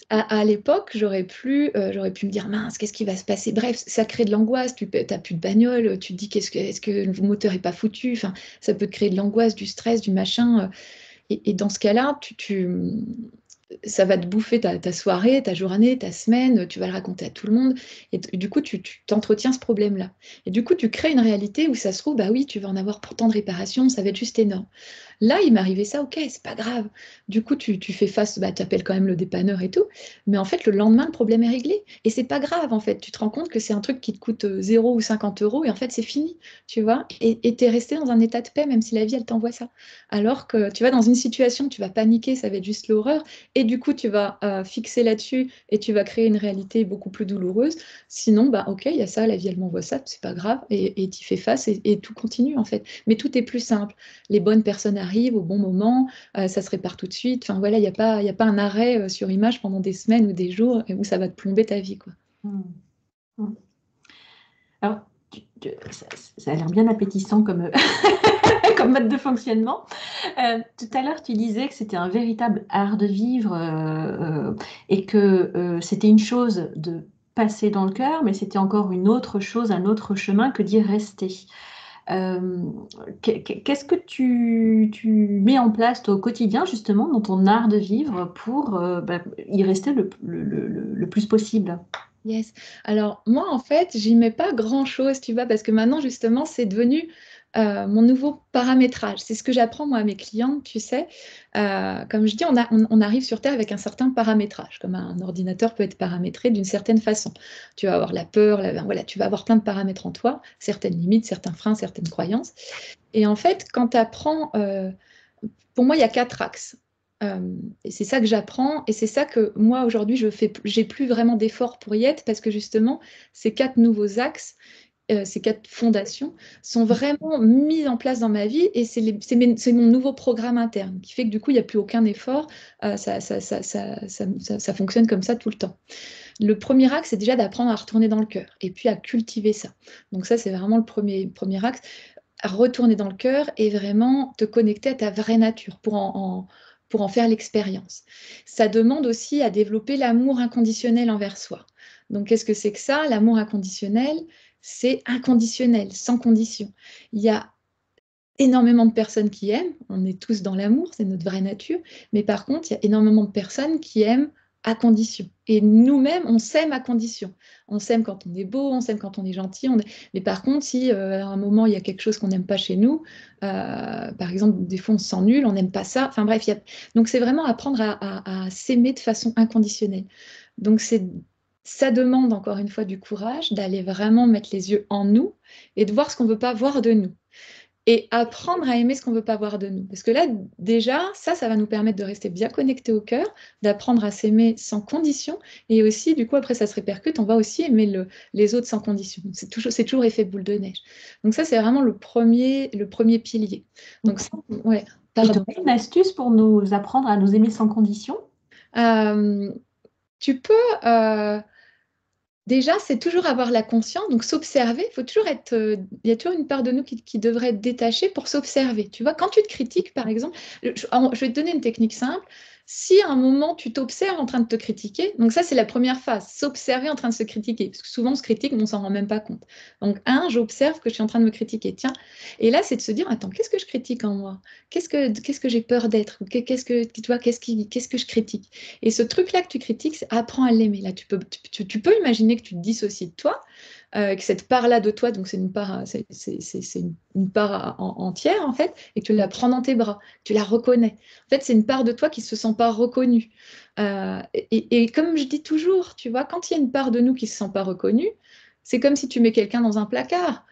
Speaker 2: À l'époque, j'aurais pu me dire, mince, qu'est-ce qui va se passer? Bref, ça crée de l'angoisse, tu n'as plus de bagnole, tu te dis, est-ce que le moteur n'est pas foutu? Enfin, ça peut te créer de l'angoisse, du stress, du machin. Et dans ce cas-là, ça va te bouffer ta soirée, ta journée, ta semaine, tu vas le raconter à tout le monde. Et du coup, tu t'entretiens ce problème-là. Et du coup, tu crées une réalité où ça se trouve, bah oui, tu vas en avoir pour tant de réparations, ça va être juste énorme. Là, il m'est arrivé ça, ok, c'est pas grave. Du coup, tu fais face, bah, tu appelles quand même le dépanneur et tout. Mais en fait, le lendemain, le problème est réglé. Et c'est pas grave, en fait. Tu te rends compte que c'est un truc qui te coûte 0 ou 50 euros et en fait, c'est fini, tu vois. Et tu es resté dans un état de paix, même si la vie, elle t'envoie ça. Alors que tu vas dans une situation, tu vas paniquer, ça va être juste l'horreur. Et du coup, tu vas fixer là-dessus et tu vas créer une réalité beaucoup plus douloureuse. Sinon, bah, ok, il y a ça, la vie, elle m'envoie ça, c'est pas grave. Et tu fais face et tout continue, en fait. Mais tout est plus simple. Les bonnes personnes arrivent au bon moment, ça se répare tout de suite. Enfin voilà, il y a pas un arrêt sur image pendant des semaines ou des jours et où ça va te plomber ta vie, quoi.
Speaker 1: Mm. Mm. Alors, ça a l'air bien appétissant comme, comme mode de fonctionnement. Tout à l'heure, tu disais que c'était un véritable art de vivre et que c'était une chose de passer dans le cœur, mais c'était encore une autre chose, un autre chemin que d'y rester. Euh, Qu'est-ce que tu mets en place toi, au quotidien, justement, dans ton art de vivre pour bah, y rester le plus possible?
Speaker 2: Yes. Alors moi, en fait, j'y mets pas grand-chose, tu vois, parce que maintenant, justement, c'est devenu mon nouveau paramétrage. C'est ce que j'apprends, moi, à mes clientes, tu sais. Comme je dis, on arrive sur Terre avec un certain paramétrage, comme un ordinateur peut être paramétré d'une certaine façon. Tu vas avoir la peur, voilà, tu vas avoir plein de paramètres en toi, certaines limites, certains freins, certaines croyances. Et en fait, quand tu apprends, pour moi, il y a 4 axes. Et c'est ça que j'apprends, et c'est ça que moi aujourd'hui j'ai plus vraiment d'efforts pour y être parce que justement ces 4 nouveaux axes, ces 4 fondations sont vraiment mis en place dans ma vie et c'est mon nouveau programme interne qui fait que du coup il n'y a plus aucun effort, ça fonctionne comme ça tout le temps. Le premier axe, c'est déjà d'apprendre à retourner dans le cœur et puis à cultiver ça. Donc ça, c'est vraiment le premier axe, à retourner dans le cœur et vraiment te connecter à ta vraie nature pour en faire l'expérience. Ça demande aussi à développer l'amour inconditionnel envers soi. Donc qu'est-ce que c'est que ça? L'amour inconditionnel, c'est inconditionnel, sans condition. Il y a énormément de personnes qui aiment, on est tous dans l'amour, c'est notre vraie nature, mais par contre, il y a énormément de personnes qui aiment à condition. Et nous-mêmes, on s'aime à condition. On s'aime quand on est beau, on s'aime quand on est gentil. Mais par contre, si à un moment, il y a quelque chose qu'on n'aime pas chez nous, par exemple, des fois, on se sent nul, on n'aime pas ça. Enfin bref, donc c'est vraiment apprendre à s'aimer de façon inconditionnelle. Donc ça demande encore une fois du courage d'aller vraiment mettre les yeux en nous et de voir ce qu'on ne veut pas voir de nous et apprendre à aimer ce qu'on ne veut pas voir de nous. Parce que là, déjà, ça va nous permettre de rester bien connectés au cœur, d'apprendre à s'aimer sans condition, et aussi, du coup, après, ça se répercute, on va aussi aimer les autres sans condition. C'est toujours effet boule de neige. Donc ça, c'est vraiment le premier pilier. Donc ça, ouais,
Speaker 1: Et tu
Speaker 2: pardon.
Speaker 1: aurais une astuce pour nous apprendre à nous aimer sans condition?
Speaker 2: Euh, tu peux... Déjà, c'est toujours avoir la conscience, donc s'observer. Il faut toujours être. Il y a toujours une part de nous qui devrait être détachée pour s'observer. Tu vois, quand tu te critiques, par exemple, je vais te donner une technique simple. Si à un moment tu t'observes en train de te critiquer, donc ça c'est la première phase, s'observer en train de se critiquer, parce que souvent on se critique, mais on s'en rend même pas compte. Donc j'observe que je suis en train de me critiquer. Tiens, et là c'est de se dire, attends, qu'est-ce que je critique en moi? Qu'est-ce que j'ai peur d'être? Qu'est-ce que tu vois, qu'est-ce que je critique? Et ce truc-là que tu critiques, apprends à l'aimer. Là, tu peux imaginer que tu te dissocies de toi, que cette part-là de toi, donc c'est une part, c'est une part entière en fait, et que tu la prends dans tes bras, que tu la reconnais. En fait, c'est une part de toi qui ne se sent pas reconnue. Et comme je dis toujours, tu vois, quand il y a une part de nous qui ne se sent pas reconnue, c'est comme si tu mets quelqu'un dans un placard.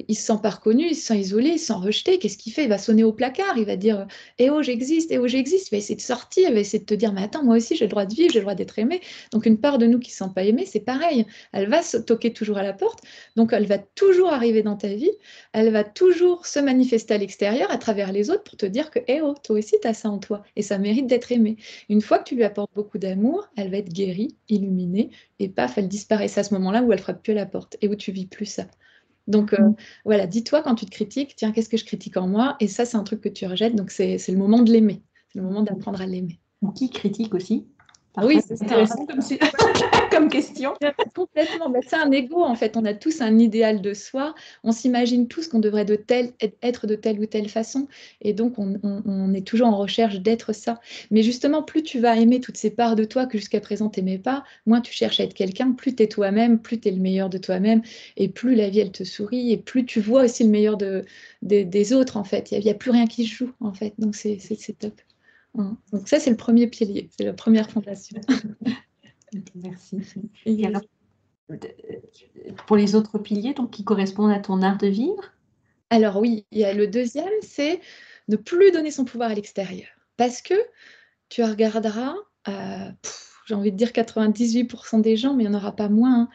Speaker 2: Il se sent pas reconnu, il se sent isolé, il se sent rejeté. Qu'est-ce qu'il fait? Il va sonner au placard, il va dire eh oh, j'existe, eh oh, j'existe. Il va essayer de sortir, il va essayer de te dire mais attends, moi aussi j'ai le droit de vivre, j'ai le droit d'être aimé. Donc une part de nous qui ne se sent pas aimée, c'est pareil. Elle va se toquer toujours à la porte, donc elle va toujours arriver dans ta vie, elle va toujours se manifester à l'extérieur à travers les autres pour te dire que eh oh, toi aussi tu as ça en toi et ça mérite d'être aimé. Une fois que tu lui apportes beaucoup d'amour, elle va être guérie, illuminée et paf, elle disparaît. C'est à ce moment-là où elle frappe plus à la porte et où tu vis plus ça. Donc, voilà, dis-toi quand tu te critiques, tiens, qu'est-ce que je critique en moi? Et ça, c'est un truc que tu rejettes. Donc, c'est le moment de l'aimer. C'est le moment d'apprendre à l'aimer.
Speaker 1: Ou qui critique aussi?
Speaker 2: Oui,
Speaker 1: Parfois, c'est intéressant comme question.
Speaker 2: Complètement. Bah, c'est un ego, en fait. On a tous un idéal de soi. On s'imagine tous qu'on devrait être de telle ou telle façon. Et donc, on est toujours en recherche d'être ça. Mais justement, plus tu vas aimer toutes ces parts de toi que jusqu'à présent tu n'aimais pas, moins tu cherches à être quelqu'un, plus tu es toi-même, plus tu es le meilleur de toi-même, et plus la vie, elle te sourit, et plus tu vois aussi le meilleur des autres, en fait. Il n'y a plus rien qui se joue, en fait. Donc, c'est top. Donc ça, c'est le premier pilier, c'est la première fondation.
Speaker 1: Merci. Et alors, pour les autres piliers, donc, qui correspondent à ton art de vivre?
Speaker 2: Alors oui, il y a le deuxième, c'est ne plus donner son pouvoir à l'extérieur. Parce que tu regarderas, j'ai envie de dire 98% des gens, mais il n'y en aura pas moins,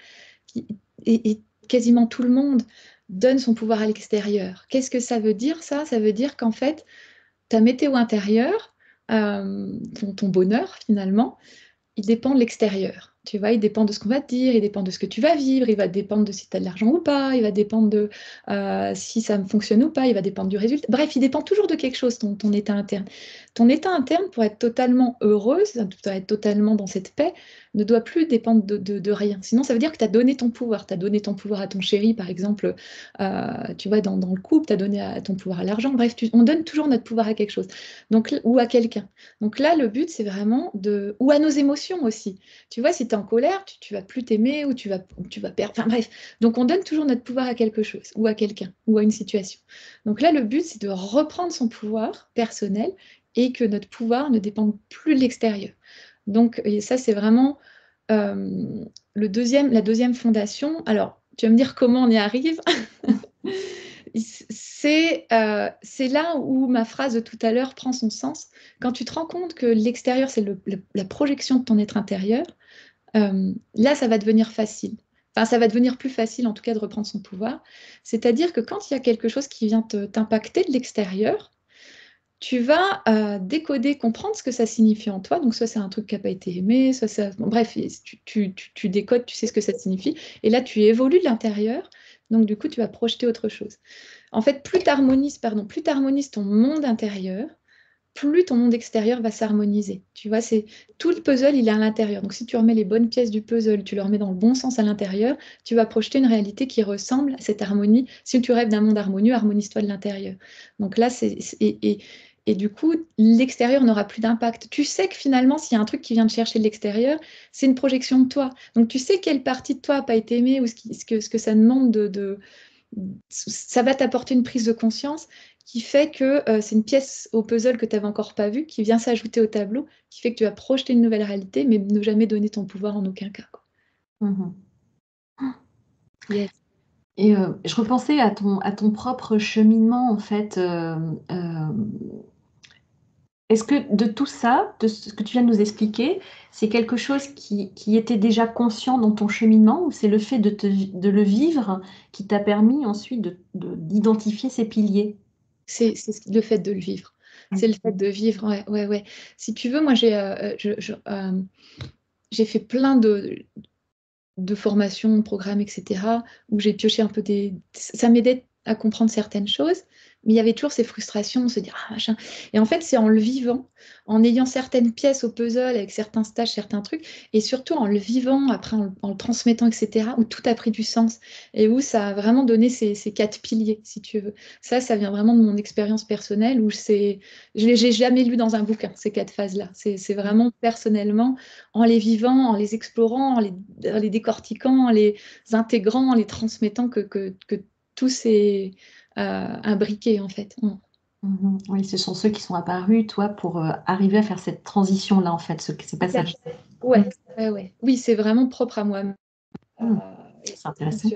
Speaker 2: hein, et quasiment tout le monde donne son pouvoir à l'extérieur. Qu'est-ce que ça veut dire, ça? Ça veut dire qu'en fait, ta météo intérieure, ton bonheur finalement, il dépend de l'extérieur. Tu vois, il dépend de ce qu'on va te dire, il dépend de ce que tu vas vivre, il va dépendre de si tu as de l'argent ou pas, il va dépendre de si ça fonctionne ou pas, il va dépendre du résultat. Bref, il dépend toujours de quelque chose, ton état interne. Ton état interne, pour être totalement heureuse, pour être totalement dans cette paix, ne doit plus dépendre de rien. Sinon, ça veut dire que tu as donné ton pouvoir. Tu as donné ton pouvoir à ton chéri, par exemple, tu vois, dans le couple, tu as donné ton pouvoir à l'argent. Bref, on donne toujours notre pouvoir à quelque chose, donc, ou à quelqu'un. Donc là, le but, c'est vraiment de... Ou à nos émotions aussi. Tu vois, si tu es en colère, tu vas plus t'aimer ou tu vas perdre. Enfin bref, donc on donne toujours notre pouvoir à quelque chose, ou à quelqu'un, ou à une situation. Donc là, le but, c'est de reprendre son pouvoir personnel et que notre pouvoir ne dépende plus de l'extérieur. Donc et ça, c'est vraiment la deuxième fondation. Alors, tu vas me dire comment on y arrive. C'est là où ma phrase de tout à l'heure prend son sens. Quand tu te rends compte que l'extérieur, c'est la projection de ton être intérieur, là, ça va devenir facile. Enfin, ça va devenir plus facile, en tout cas, de reprendre son pouvoir. C'est-à-dire que quand il y a quelque chose qui vient t'impacter de l'extérieur, tu vas décoder, comprendre ce que ça signifie en toi. Donc, soit c'est un truc qui n'a pas été aimé, soit ça... Bon, bref, tu décodes, tu sais ce que ça signifie. Et là, tu évolues de l'intérieur. Donc, du coup, tu vas projeter autre chose. En fait, plus tu harmonises ton monde intérieur, plus ton monde extérieur va s'harmoniser. Tu vois, c'est tout le puzzle, il est à l'intérieur. Donc, si tu remets les bonnes pièces du puzzle, tu le remets dans le bon sens à l'intérieur, tu vas projeter une réalité qui ressemble à cette harmonie. Si tu rêves d'un monde harmonieux, harmonise-toi de l'intérieur. Donc là, et du coup, l'extérieur n'aura plus d'impact. Tu sais que finalement, s'il y a un truc qui vient te chercher de l'extérieur, c'est une projection de toi. Donc, tu sais quelle partie de toi n'a pas été aimée ou ce que ça demande ça va t'apporter une prise de conscience qui fait que c'est une pièce au puzzle que tu n'avais encore pas vue, qui vient s'ajouter au tableau, qui fait que tu vas projeter une nouvelle réalité, mais ne jamais donner ton pouvoir en aucun cas, quoi. Yes.
Speaker 1: Et je repensais à ton propre cheminement, en fait. Est-ce que de tout ça, de ce que tu viens de nous expliquer, c'est quelque chose qui était déjà conscient dans ton cheminement, ou c'est le fait de le vivre qui t'a permis ensuite d'identifier ces piliers?
Speaker 2: C'est le fait de le vivre. C'est le fait de vivre, ouais. Si tu veux, moi, j'ai fait plein de formations, de programmes, etc., où j'ai pioché un peu ça m'aidait à comprendre certaines choses, mais il y avait toujours ces frustrations, se dire, ah, machin. Et en fait, c'est en le vivant, en ayant certaines pièces au puzzle, avec certains stages, certains trucs, et surtout en le vivant, après en le transmettant, etc., où tout a pris du sens, et où ça a vraiment donné ces 4 piliers, si tu veux. Ça vient vraiment de mon expérience personnelle, où je l'ai jamais lu dans un bouquin, ces 4 phases-là. C'est vraiment personnellement, en les vivant, en les explorant, en les décortiquant, en les intégrant, en les transmettant, que tout s'est imbriqué, en fait.
Speaker 1: Oui, ce sont ceux qui sont apparus, toi, pour arriver à faire cette transition-là, en fait, ces passages.
Speaker 2: Ouais. Oui, c'est vraiment propre à moi.
Speaker 1: C'est intéressant.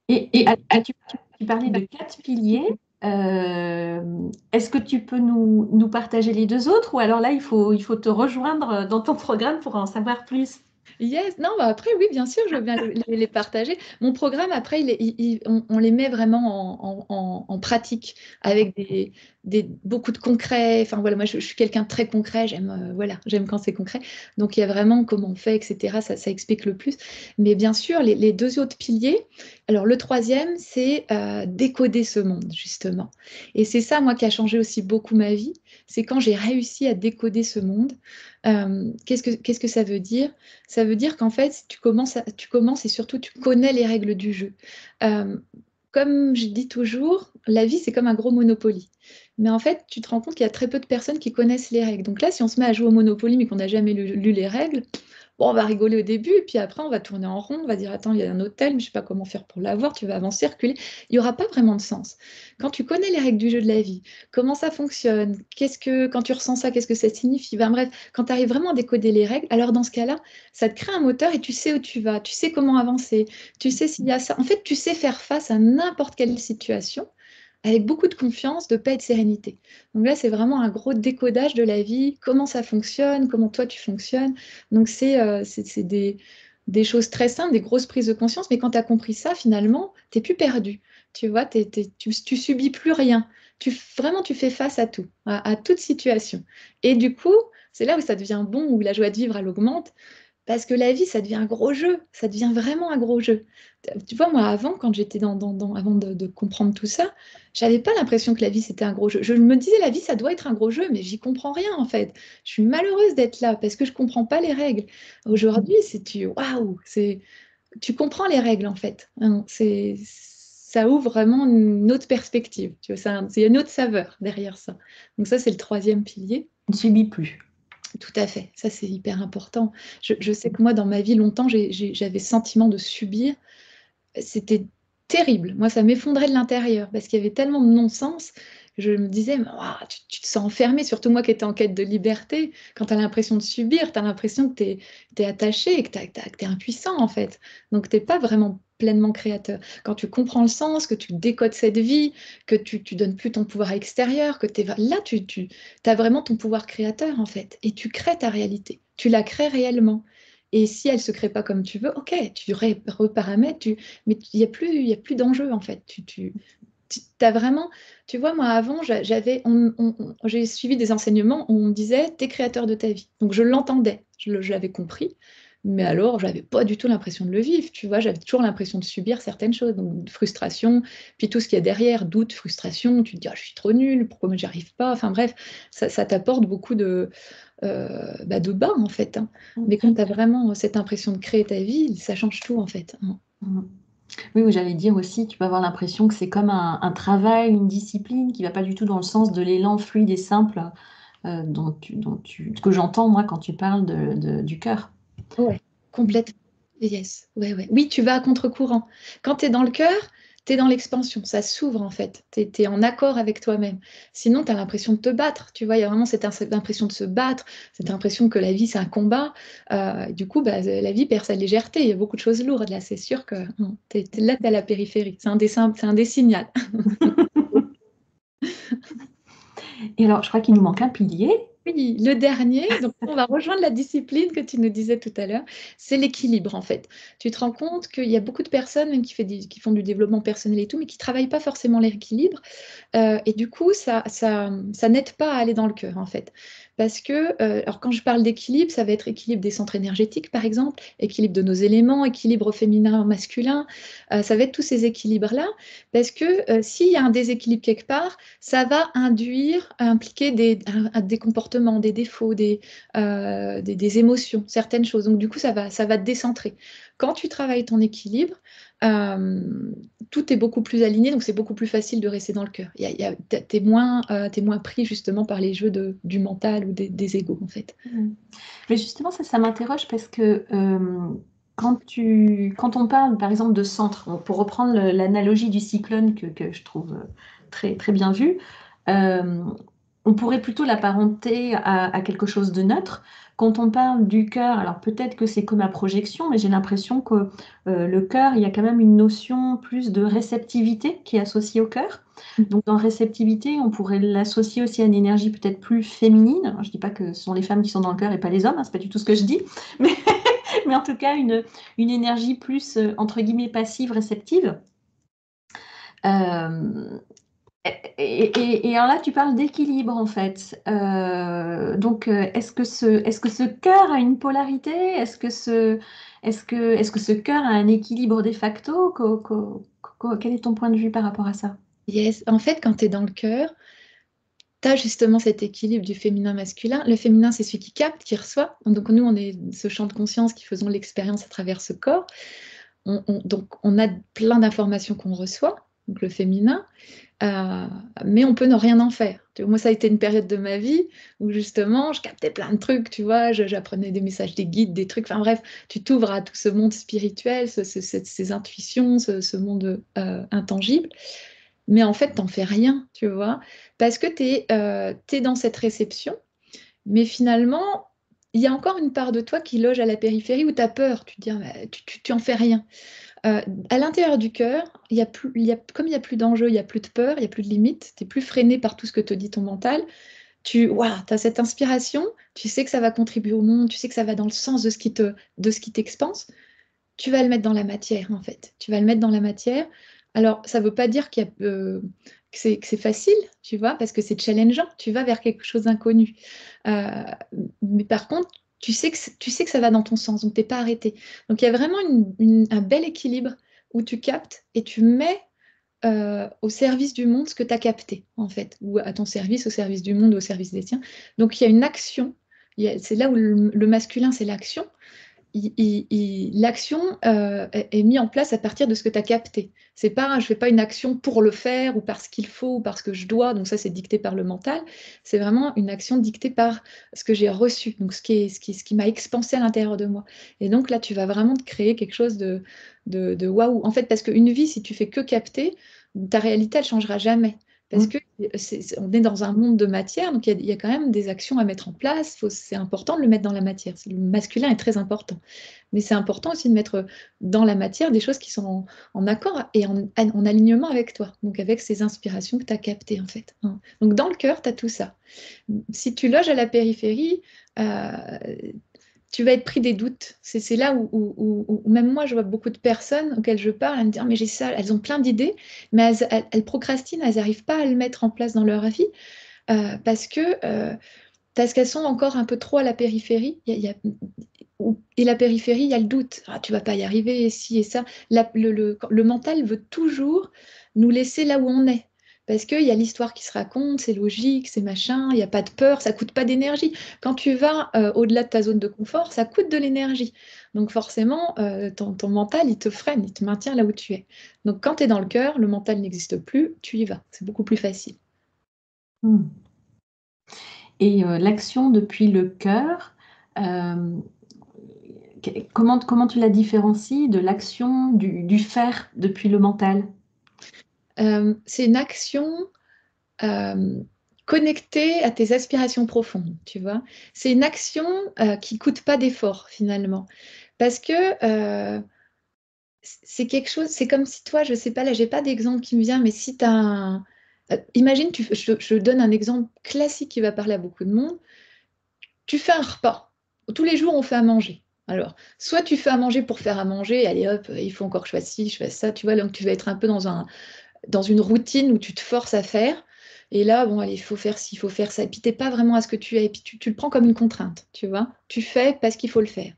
Speaker 1: Et tu parlais de 4 piliers. Est-ce que tu peux nous partager les 2 autres, ou alors là, il faut te rejoindre dans ton programme pour en savoir plus?
Speaker 2: Yes, non, bah après, oui, bien sûr, je veux bien les partager. Mon programme, après, on les met vraiment en pratique avec beaucoup de concret. Enfin voilà, moi je suis quelqu'un de très concret, voilà, j'aime quand c'est concret. Donc il y a vraiment comment on fait, etc. Ça explique le plus. Mais bien sûr, les deux autres piliers, alors le troisième, c'est décoder ce monde, justement. Et c'est ça, moi, qui a changé aussi beaucoup ma vie. C'est quand j'ai réussi à décoder ce monde. Qu'est-ce que ça veut dire? Ça veut dire qu'en fait, tu commences et surtout tu connais les règles du jeu. Euh, Comme je dis toujours, la vie, c'est comme un gros Monopoly. Mais en fait, tu te rends compte qu'il y a très peu de personnes qui connaissent les règles. Donc là, si on se met à jouer au Monopoly mais qu'on n'a jamais lu les règles, bon, on va rigoler au début, et puis après, on va tourner en rond, on va dire, attends, il y a un hôtel, mais je ne sais pas comment faire pour l'avoir, tu vas avancer, reculer. Il n'y aura pas vraiment de sens. Quand tu connais les règles du jeu de la vie, comment ça fonctionne, quand tu ressens ça, qu'est-ce que ça signifie, ben, bref, quand tu arrives vraiment à décoder les règles, alors dans ce cas-là, ça te crée un moteur et tu sais où tu vas, tu sais comment avancer, tu sais s'il y a ça. En fait, tu sais faire face à n'importe quelle situation avec beaucoup de confiance, de paix et de sérénité. Donc là, c'est vraiment un gros décodage de la vie, comment ça fonctionne, comment toi tu fonctionnes. Donc c'est des choses très simples, des grosses prises de conscience, mais quand tu as compris ça, finalement, tu n'es plus perdu. Tu vois, tu subis plus rien. Vraiment, tu fais face à tout, à toute situation. Et du coup, c'est là où ça devient bon, où la joie de vivre, elle augmente. Parce que la vie, ça devient un gros jeu. Ça devient vraiment un gros jeu. Tu vois, moi, avant, quand j'étais avant de comprendre tout ça, j'avais pas l'impression que la vie, c'était un gros jeu. Je me disais, la vie, ça doit être un gros jeu, mais j'y comprends rien, en fait. Je suis malheureuse d'être là parce que je comprends pas les règles. Aujourd'hui, waouh, tu comprends les règles, en fait. Hein. Ça ouvre vraiment une autre perspective. Tu vois, c'est une autre saveur derrière ça. Donc ça, c'est le troisième pilier.
Speaker 1: Je ne subis plus.
Speaker 2: Tout à fait, ça c'est hyper important. Je sais que moi, dans ma vie, longtemps, j'avais ce sentiment de subir. C'était terrible. Moi, ça m'effondrait de l'intérieur parce qu'il y avait tellement de non-sens. Je me disais, mais, ouah, tu te sens enfermé, surtout moi qui étais en quête de liberté. Quand tu as l'impression de subir, tu as l'impression que tu es attaché et que tu es impuissant en fait. Donc, tu n'es pas vraiment pleinement créateur. Quand tu comprends le sens, que tu décodes cette vie, que tu donnes plus ton pouvoir extérieur, là, tu as vraiment ton pouvoir créateur en fait. Et tu crées ta réalité. Tu la crées réellement. Et si elle ne se crée pas comme tu veux, ok, tu reparamètres, mais il y a plus d'enjeu en fait. As vraiment, tu vois, moi avant, j'ai suivi des enseignements où on me disait, t'es créateur de ta vie. Donc je l'entendais, je l'avais compris, mais alors j'avais pas du tout l'impression de le vivre. Tu vois, j'avais toujours l'impression de subir certaines choses, donc frustration, puis tout ce qu'il y a derrière, doute, frustration. Tu te dis, ah, je suis trop nulle, pourquoi moi j'y arrive pas. Enfin bref, ça t'apporte beaucoup de bas en fait. Hein. Mais quand tu as vraiment cette impression de créer ta vie, ça change tout en fait. Hein.
Speaker 1: Oui, oui, j'allais dire aussi, tu peux avoir l'impression que c'est comme un travail, une discipline qui va pas du tout dans le sens de l'élan fluide et simple que j'entends moi quand tu parles du cœur.
Speaker 2: Ouais, complètement. Yes. Ouais, ouais. Oui, tu vas à contre-courant. Quand tu es dans le cœur, tu es dans l'expansion. Ça s'ouvre en fait. Tu es en accord avec toi-même. Sinon, tu as l'impression de te battre. Tu vois, il y a vraiment cette impression de se battre, cette impression que la vie, c'est un combat. Du coup, bah, la vie perd sa légèreté. Il y a beaucoup de choses lourdes là. C'est sûr que là, tu es à la périphérie. C'est un des signaux.
Speaker 1: Et alors, je crois qu'il nous manque un pilier.
Speaker 2: Oui, le dernier, donc on va rejoindre la discipline que tu nous disais tout à l'heure, c'est l'équilibre en fait. Tu te rends compte qu'il y a beaucoup de personnes même qui font du développement personnel et tout, mais qui ne travaillent pas forcément l'équilibre. Et du coup, ça n'aide pas à aller dans le cœur, en fait. Parce que, alors quand je parle d'équilibre, ça va être équilibre des centres énergétiques, par exemple, équilibre de nos éléments, équilibre féminin, masculin. Ça va être tous ces équilibres-là. Parce que s'il y a un déséquilibre quelque part, ça va impliquer des comportements, des défauts, des émotions, certaines choses. Donc, du coup, ça va te décentrer. Quand tu travailles ton équilibre, euh, tout est beaucoup plus aligné, donc c'est beaucoup plus facile de rester dans le cœur. T'es moins pris justement par les jeux du mental ou des égos, en fait.
Speaker 1: Mais justement, ça m'interroge parce que quand on parle, par exemple, de centre, pour reprendre l'analogie du cyclone que je trouve très, très bien vue, euh, on pourrait plutôt l'apparenter à quelque chose de neutre. Quand on parle du cœur, alors peut-être que c'est comme ma projection, mais j'ai l'impression que le cœur, il y a quand même une notion plus de réceptivité qui est associée au cœur. Donc dans réceptivité, on pourrait l'associer aussi à une énergie peut-être plus féminine. Alors, je ne dis pas que ce sont les femmes qui sont dans le cœur et pas les hommes, hein, c'est pas du tout ce que je dis, mais, mais en tout cas une énergie plus entre guillemets passive, réceptive. Euh, Et alors là, tu parles d'équilibre en fait. Donc, est-ce que ce cœur a une polarité? Est-ce que ce cœur a un équilibre de facto? Quel est ton point de vue par rapport à ça?
Speaker 2: Yes. En fait, quand tu es dans le cœur, tu as justement cet équilibre du féminin-masculin. Le féminin, c'est celui qui capte, qui reçoit. Donc nous, on est ce champ de conscience qui faisons l'expérience à travers ce corps. Donc on a plein d'informations qu'on reçoit, donc le féminin. Euh, mais on peut ne rien en faire. Tu vois, moi, ça a été une période de ma vie où justement, je captais plein de trucs, tu vois, j'apprenais des messages des guides, des trucs, enfin bref, tu t'ouvres à tout ce monde spirituel, ces intuitions, ce monde intangible, mais en fait, t'en fais rien, tu vois, parce que t'es dans cette réception, mais finalement, il y a encore une part de toi qui loge à la périphérie où tu as peur, tu te dis, ah, bah, tu en fais rien. Euh, à l'intérieur du cœur, comme il n'y a plus d'enjeu, il n'y a plus de peur, il n'y a plus de limite, tu n'es plus freiné par tout ce que te dit ton mental. Tu as cette inspiration, tu sais que ça va contribuer au monde, tu sais que ça va dans le sens de ce qui t'expanse. Tu vas le mettre dans la matière, en fait. Tu vas le mettre dans la matière. Alors, ça ne veut pas dire que c'est facile, tu vois, parce que c'est challengeant. Tu vas vers quelque chose d'inconnu. Euh, mais par contre, tu sais que ça va dans ton sens, donc tu n'es pas arrêté. Donc, il y a vraiment un bel équilibre où tu captes et tu mets au service du monde ce que tu as capté, en fait, ou à ton service, au service du monde, au service des tiens. Donc, il y a une action. C'est là où le masculin, c'est l'action. L'action est mise en place à partir de ce que tu as capté. C'est pas, je fais pas une action pour le faire ou parce qu'il faut ou parce que je dois, donc ça c'est dicté par le mental. C'est vraiment une action dictée par ce que j'ai reçu, donc ce qui m'a expansé à l'intérieur de moi. Et donc là, tu vas vraiment te créer quelque chose de waouh. En fait, parce qu'une vie, si tu fais que capter, ta réalité, elle changera jamais. Parce
Speaker 1: Mm.
Speaker 2: que on est dans un monde de matière, donc il y a quand même des actions à mettre en place. C'est important de le mettre dans la matière. Le masculin est très important. Mais c'est important aussi de mettre dans la matière des choses qui sont en accord et en alignement avec toi, donc avec ces inspirations que tu as captées en fait, hein. Donc dans le cœur, tu as tout ça. Si tu loges à la périphérie, euh, tu vas être pris des doutes. C'est là où même moi, je vois beaucoup de personnes auxquelles je parle, elles me disent, ah, mais j'ai ça, elles ont plein d'idées, mais elles procrastinent, elles n'arrivent pas à le mettre en place dans leur vie parce que parce qu'elles sont encore un peu trop à la périphérie. Et la périphérie, il y a le doute. Ah, tu vas pas y arriver, et ci et ça. Le mental veut toujours nous laisser là où on est. Parce qu'il y a l'histoire qui se raconte, c'est logique, c'est machin, il n'y a pas de peur, ça coûte pas d'énergie. Quand tu vas au-delà de ta zone de confort, ça coûte de l'énergie. Donc forcément, ton mental, il te freine, il te maintient là où tu es. Donc quand tu es dans le cœur, le mental n'existe plus, tu y vas. C'est beaucoup plus facile.
Speaker 1: Mm. Et l'action depuis le cœur, euh, comment tu la différencies de l'action du faire depuis le mental?
Speaker 2: C'est une action euh, connectée à tes aspirations profondes, tu vois. C'est une action qui coûte pas d'effort finalement. Parce que c'est quelque chose, c'est comme si toi, je sais pas, là, j'ai pas d'exemple qui me vient, mais si tu as un. Imagine, je donne un exemple classique qui va parler à beaucoup de monde. Tu fais un repas. Tous les jours, on fait à manger. Alors, soit tu fais à manger pour faire à manger, allez hop, il faut encore que je fasse ci, je fasse ça, tu vois, donc tu vas être un peu dans une routine où tu te forces à faire. Et là, bon, allez, il faut faire ci, il faut faire ça. Et puis, t'es pas vraiment à ce que tu es. Et puis, tu le prends comme une contrainte, tu vois. Tu fais parce qu'il faut le faire.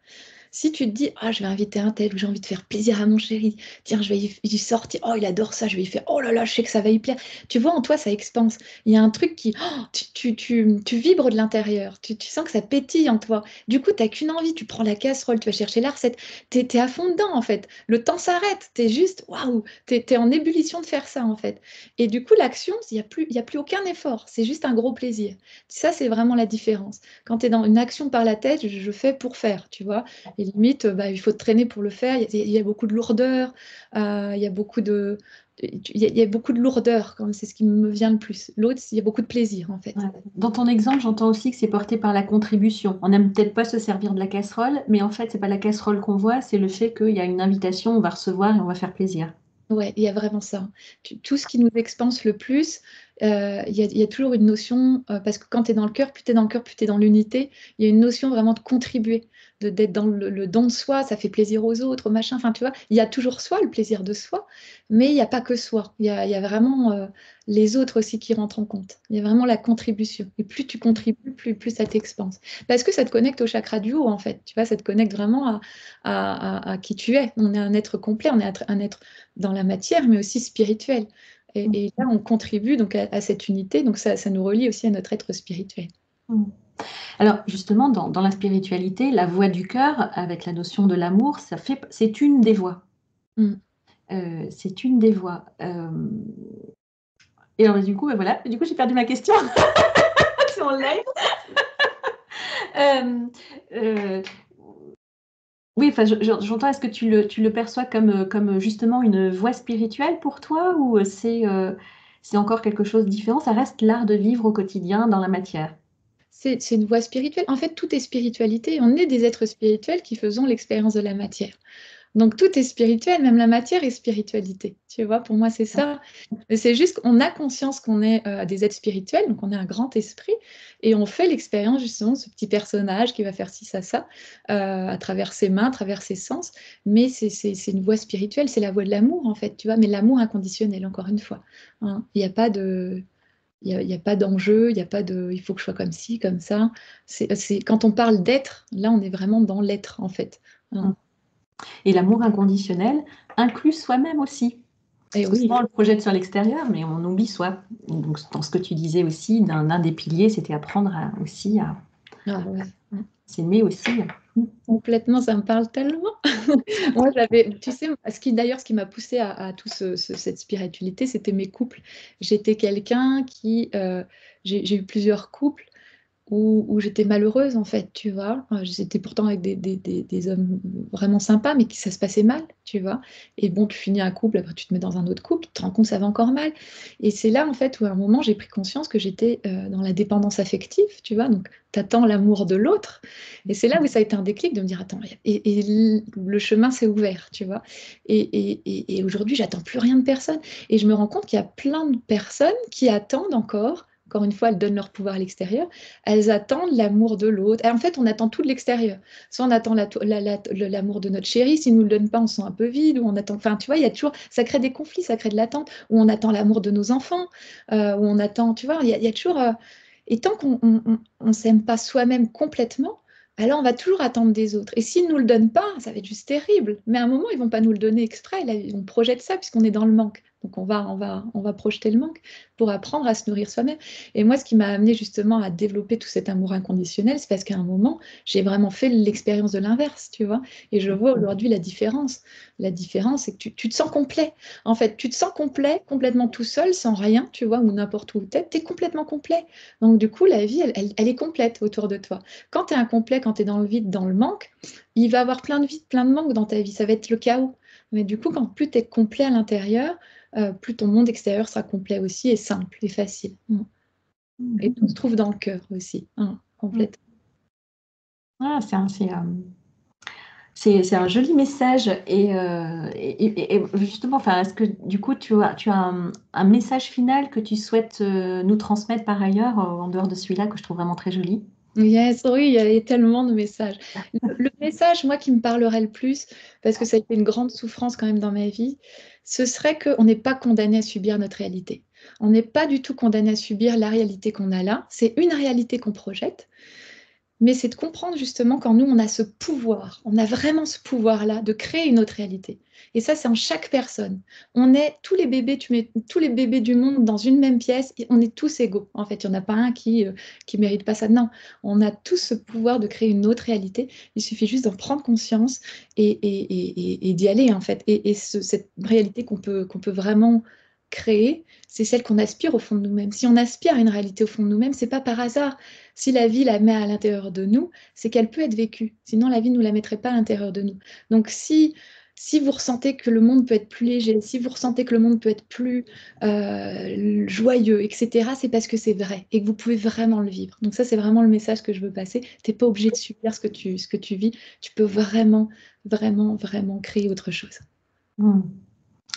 Speaker 2: Si tu te dis, ah, je vais inviter un tel, ou j'ai envie de faire plaisir à mon chéri, tiens, je vais y sortir, oh, il adore ça, je vais y faire, oh là là, je sais que ça va y plaire. Tu vois, en toi, ça expanse. Il y a un truc qui, oh, tu vibres de l'intérieur, tu sens que ça pétille en toi. Du coup, tu n'as qu'une envie, tu prends la casserole, tu vas chercher la recette, tu es à fond dedans, en fait. Le temps s'arrête, tu es juste, waouh, tu es en ébullition de faire ça, en fait. Et du coup, l'action, il y a plus aucun effort, c'est juste un gros plaisir. Ça, c'est vraiment la différence. Quand tu es dans une action par la tête, je fais pour faire, tu vois. Et limite, bah, il faut te traîner pour le faire. Il y a beaucoup de lourdeur. Il y a beaucoup de, il y a beaucoup de lourdeur, quand c'est ce qui me vient le plus. L'autre, il y a beaucoup de plaisir, en fait.
Speaker 1: Ouais. Dans ton exemple, j'entends aussi que c'est porté par la contribution. On n'aime peut-être pas se servir de la casserole, mais en fait, c'est pas la casserole qu'on voit, c'est le fait qu'il y a une invitation, on va recevoir et on va faire plaisir.
Speaker 2: Ouais, il y a vraiment ça. Tout ce qui nous expanse le plus, il y a toujours une notion, parce que quand tu es dans le cœur, plus tu es dans le cœur, plus tu es dans l'unité, il y a une notion vraiment de contribuer. d'être dans le don de soi, ça fait plaisir aux autres, aux machins. Enfin, tu vois, il y a toujours soi, le plaisir de soi, mais il n'y a pas que soi. Il y a vraiment les autres aussi qui rentrent en compte. Il y a vraiment la contribution. Et plus tu contribues, plus ça t'expanse. Parce que ça te connecte au chakra du haut, en fait. Tu vois, ça te connecte vraiment à qui tu es. On est un être complet, on est un être dans la matière, mais aussi spirituel. Et là, on contribue donc à cette unité, donc ça nous relie aussi à notre être spirituel.
Speaker 1: Mm. Alors justement, dans la spiritualité, la voix du cœur, avec la notion de l'amour, c'est une des voies.
Speaker 2: Mm.
Speaker 1: C'est une des voies. Et alors du coup, ben voilà, du coup j'ai perdu ma question. C'est en live. Euh, euh, oui, enfin, j'entends. Est-ce que tu le perçois comme justement une voie spirituelle pour toi, ou c'est encore quelque chose de différent? Ça reste l'art de vivre au quotidien dans la matière.
Speaker 2: C'est une voie spirituelle. En fait, tout est spiritualité. On est des êtres spirituels qui faisons l'expérience de la matière. Donc tout est spirituel, même la matière est spiritualité. Tu vois, pour moi, c'est ça. C'est juste qu'on a conscience qu'on est des êtres spirituels, donc on est un grand esprit, et on fait l'expérience justement de ce petit personnage qui va faire ci, ça, à travers ses mains, à travers ses sens. Mais c'est une voie spirituelle, c'est la voie de l'amour, en fait, tu vois, mais l'amour inconditionnel, encore une fois. Hein. Il n'y a pas de... Il y a pas d'enjeu, il n'y a pas de il faut que je sois comme ci, comme ça. Quand on parle d'être, là, on est vraiment dans l'être, en fait. Hein.
Speaker 1: Et l'amour inconditionnel inclut soi-même aussi.
Speaker 2: Et
Speaker 1: Parce que
Speaker 2: oui.
Speaker 1: souvent on le projette sur l'extérieur, mais on oublie soi. Donc dans ce que tu disais aussi, d'un des piliers, c'était apprendre aussi à
Speaker 2: Ah ouais.
Speaker 1: s'aimer aussi.
Speaker 2: Complètement, ça me parle tellement. Moi, tu sais, ce qui m'a poussée à tout cette spiritualité, c'était mes couples. J'étais quelqu'un j'ai eu plusieurs couples où j'étais malheureuse, en fait, tu vois. J'étais pourtant avec des hommes vraiment sympas, mais qui ça se passait mal, tu vois. Et bon, tu finis un couple, après tu te mets dans un autre couple, tu te rends compte que ça va encore mal. Et c'est là, en fait, où à un moment, j'ai pris conscience que j'étais dans la dépendance affective, tu vois. Donc, t'attends l'amour de l'autre. Et c'est là où ça a été un déclic de me dire, attends, et le chemin s'est ouvert, tu vois. Et aujourd'hui, j'attends plus rien de personne. Et je me rends compte qu'il y a plein de personnes qui attendent encore. Encore une fois, elles donnent leur pouvoir à l'extérieur, elles attendent l'amour de l'autre. Et en fait, on attend tout de l'extérieur. Soit on attend l'amour de notre chéri, s'il ne nous le donne pas, on se sent un peu vide, ou on attend. Enfin, tu vois, il y a toujours. Ça crée des conflits, ça crée de l'attente, ou on attend l'amour de nos enfants, ou on attend. Tu vois, il y a toujours. Et tant qu'on ne s'aime pas soi-même complètement, alors on va toujours attendre des autres. Et s'ils ne nous le donnent pas, ça va être juste terrible. Mais à un moment, ils ne vont pas nous le donner exprès. Là, on projette ça puisqu'on est dans le manque. Donc on va projeter le manque pour apprendre à se nourrir soi-même. Et moi, ce qui m'a amené justement à développer tout cet amour inconditionnel, c'est parce qu'à un moment, j'ai vraiment fait l'expérience de l'inverse, tu vois. Et je vois aujourd'hui la différence. La différence, c'est que tu te sens complet. En fait, tu te sens complet, complètement tout seul, sans rien, tu vois, ou n'importe où tu es complètement complet. Donc, du coup, la vie, elle est complète autour de toi. Quand tu es incomplet, quand tu es dans le vide, dans le manque, il va y avoir plein de vide, plein de manque dans ta vie. Ça va être le chaos. Mais du coup, quand plus tu es complet à l'intérieur, plus ton monde extérieur sera complet aussi et simple et facile. Et tout se trouve dans le cœur aussi, hein, complètement.
Speaker 1: Ah, c'est un joli message. Et justement, enfin, est-ce que du coup, tu as un message final que tu souhaites nous transmettre par ailleurs, en dehors de celui-là, que je trouve vraiment très joli?
Speaker 2: Yes, oui, il y a tellement de messages. Le message, moi, qui me parlerait le plus, parce que ça a été une grande souffrance quand même dans ma vie, ce serait qu'on n'est pas condamné à subir notre réalité. On n'est pas du tout condamné à subir la réalité qu'on a là. C'est une réalité qu'on projette. Mais c'est de comprendre justement quand nous, on a ce pouvoir, on a vraiment ce pouvoir-là de créer une autre réalité. Et ça, c'est en chaque personne. On est tous les bébés, tu mets tous les bébés du monde dans une même pièce, et on est tous égaux. En fait, il n'y en a pas un qui mérite pas ça. Non, on a tous ce pouvoir de créer une autre réalité. Il suffit juste d'en prendre conscience et d'y aller, en fait. Cette réalité qu'on peut vraiment créer, c'est celle qu'on aspire au fond de nous-mêmes. Si on aspire à une réalité au fond de nous-mêmes, c'est pas par hasard. Si la vie la met à l'intérieur de nous, c'est qu'elle peut être vécue. Sinon, la vie ne nous la mettrait pas à l'intérieur de nous. Donc, si vous ressentez que le monde peut être plus léger, si vous ressentez que le monde peut être plus joyeux, etc., c'est parce que c'est vrai et que vous pouvez vraiment le vivre. Donc ça, c'est vraiment le message que je veux passer. Tu n'es pas obligé de subir ce que tu vis. Tu peux vraiment, vraiment, vraiment créer autre chose.
Speaker 1: Hmm.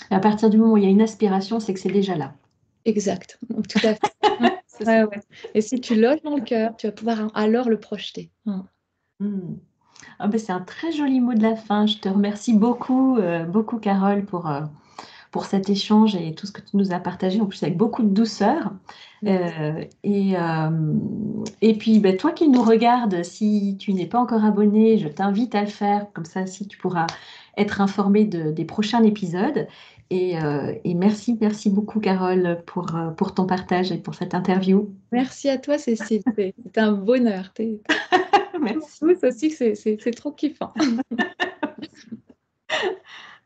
Speaker 1: À partir du moment où il y a une aspiration, c'est que c'est déjà là.
Speaker 2: Exact. Donc, tout à fait. Ouais, ouais. Et si tu loges dans le cœur, tu vas pouvoir alors le projeter.
Speaker 1: Hmm. Ah ben, c'est un très joli mot de la fin. Je te remercie beaucoup, beaucoup Carole, pour cet échange et tout ce que tu nous as partagé, en plus avec beaucoup de douceur.
Speaker 2: Merci.
Speaker 1: Et puis, ben, toi qui nous regardes, si tu n'es pas encore abonné, je t'invite à le faire. Comme ça, si tu pourras être informé des prochains épisodes. Et merci, merci beaucoup, Carole, pour ton partage et pour cette interview.
Speaker 2: Merci à toi, Cécile. C'est un bonheur. T'es
Speaker 1: Merci.
Speaker 2: douce aussi, que c'est trop kiffant.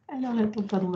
Speaker 1: Alors, attends, pardon.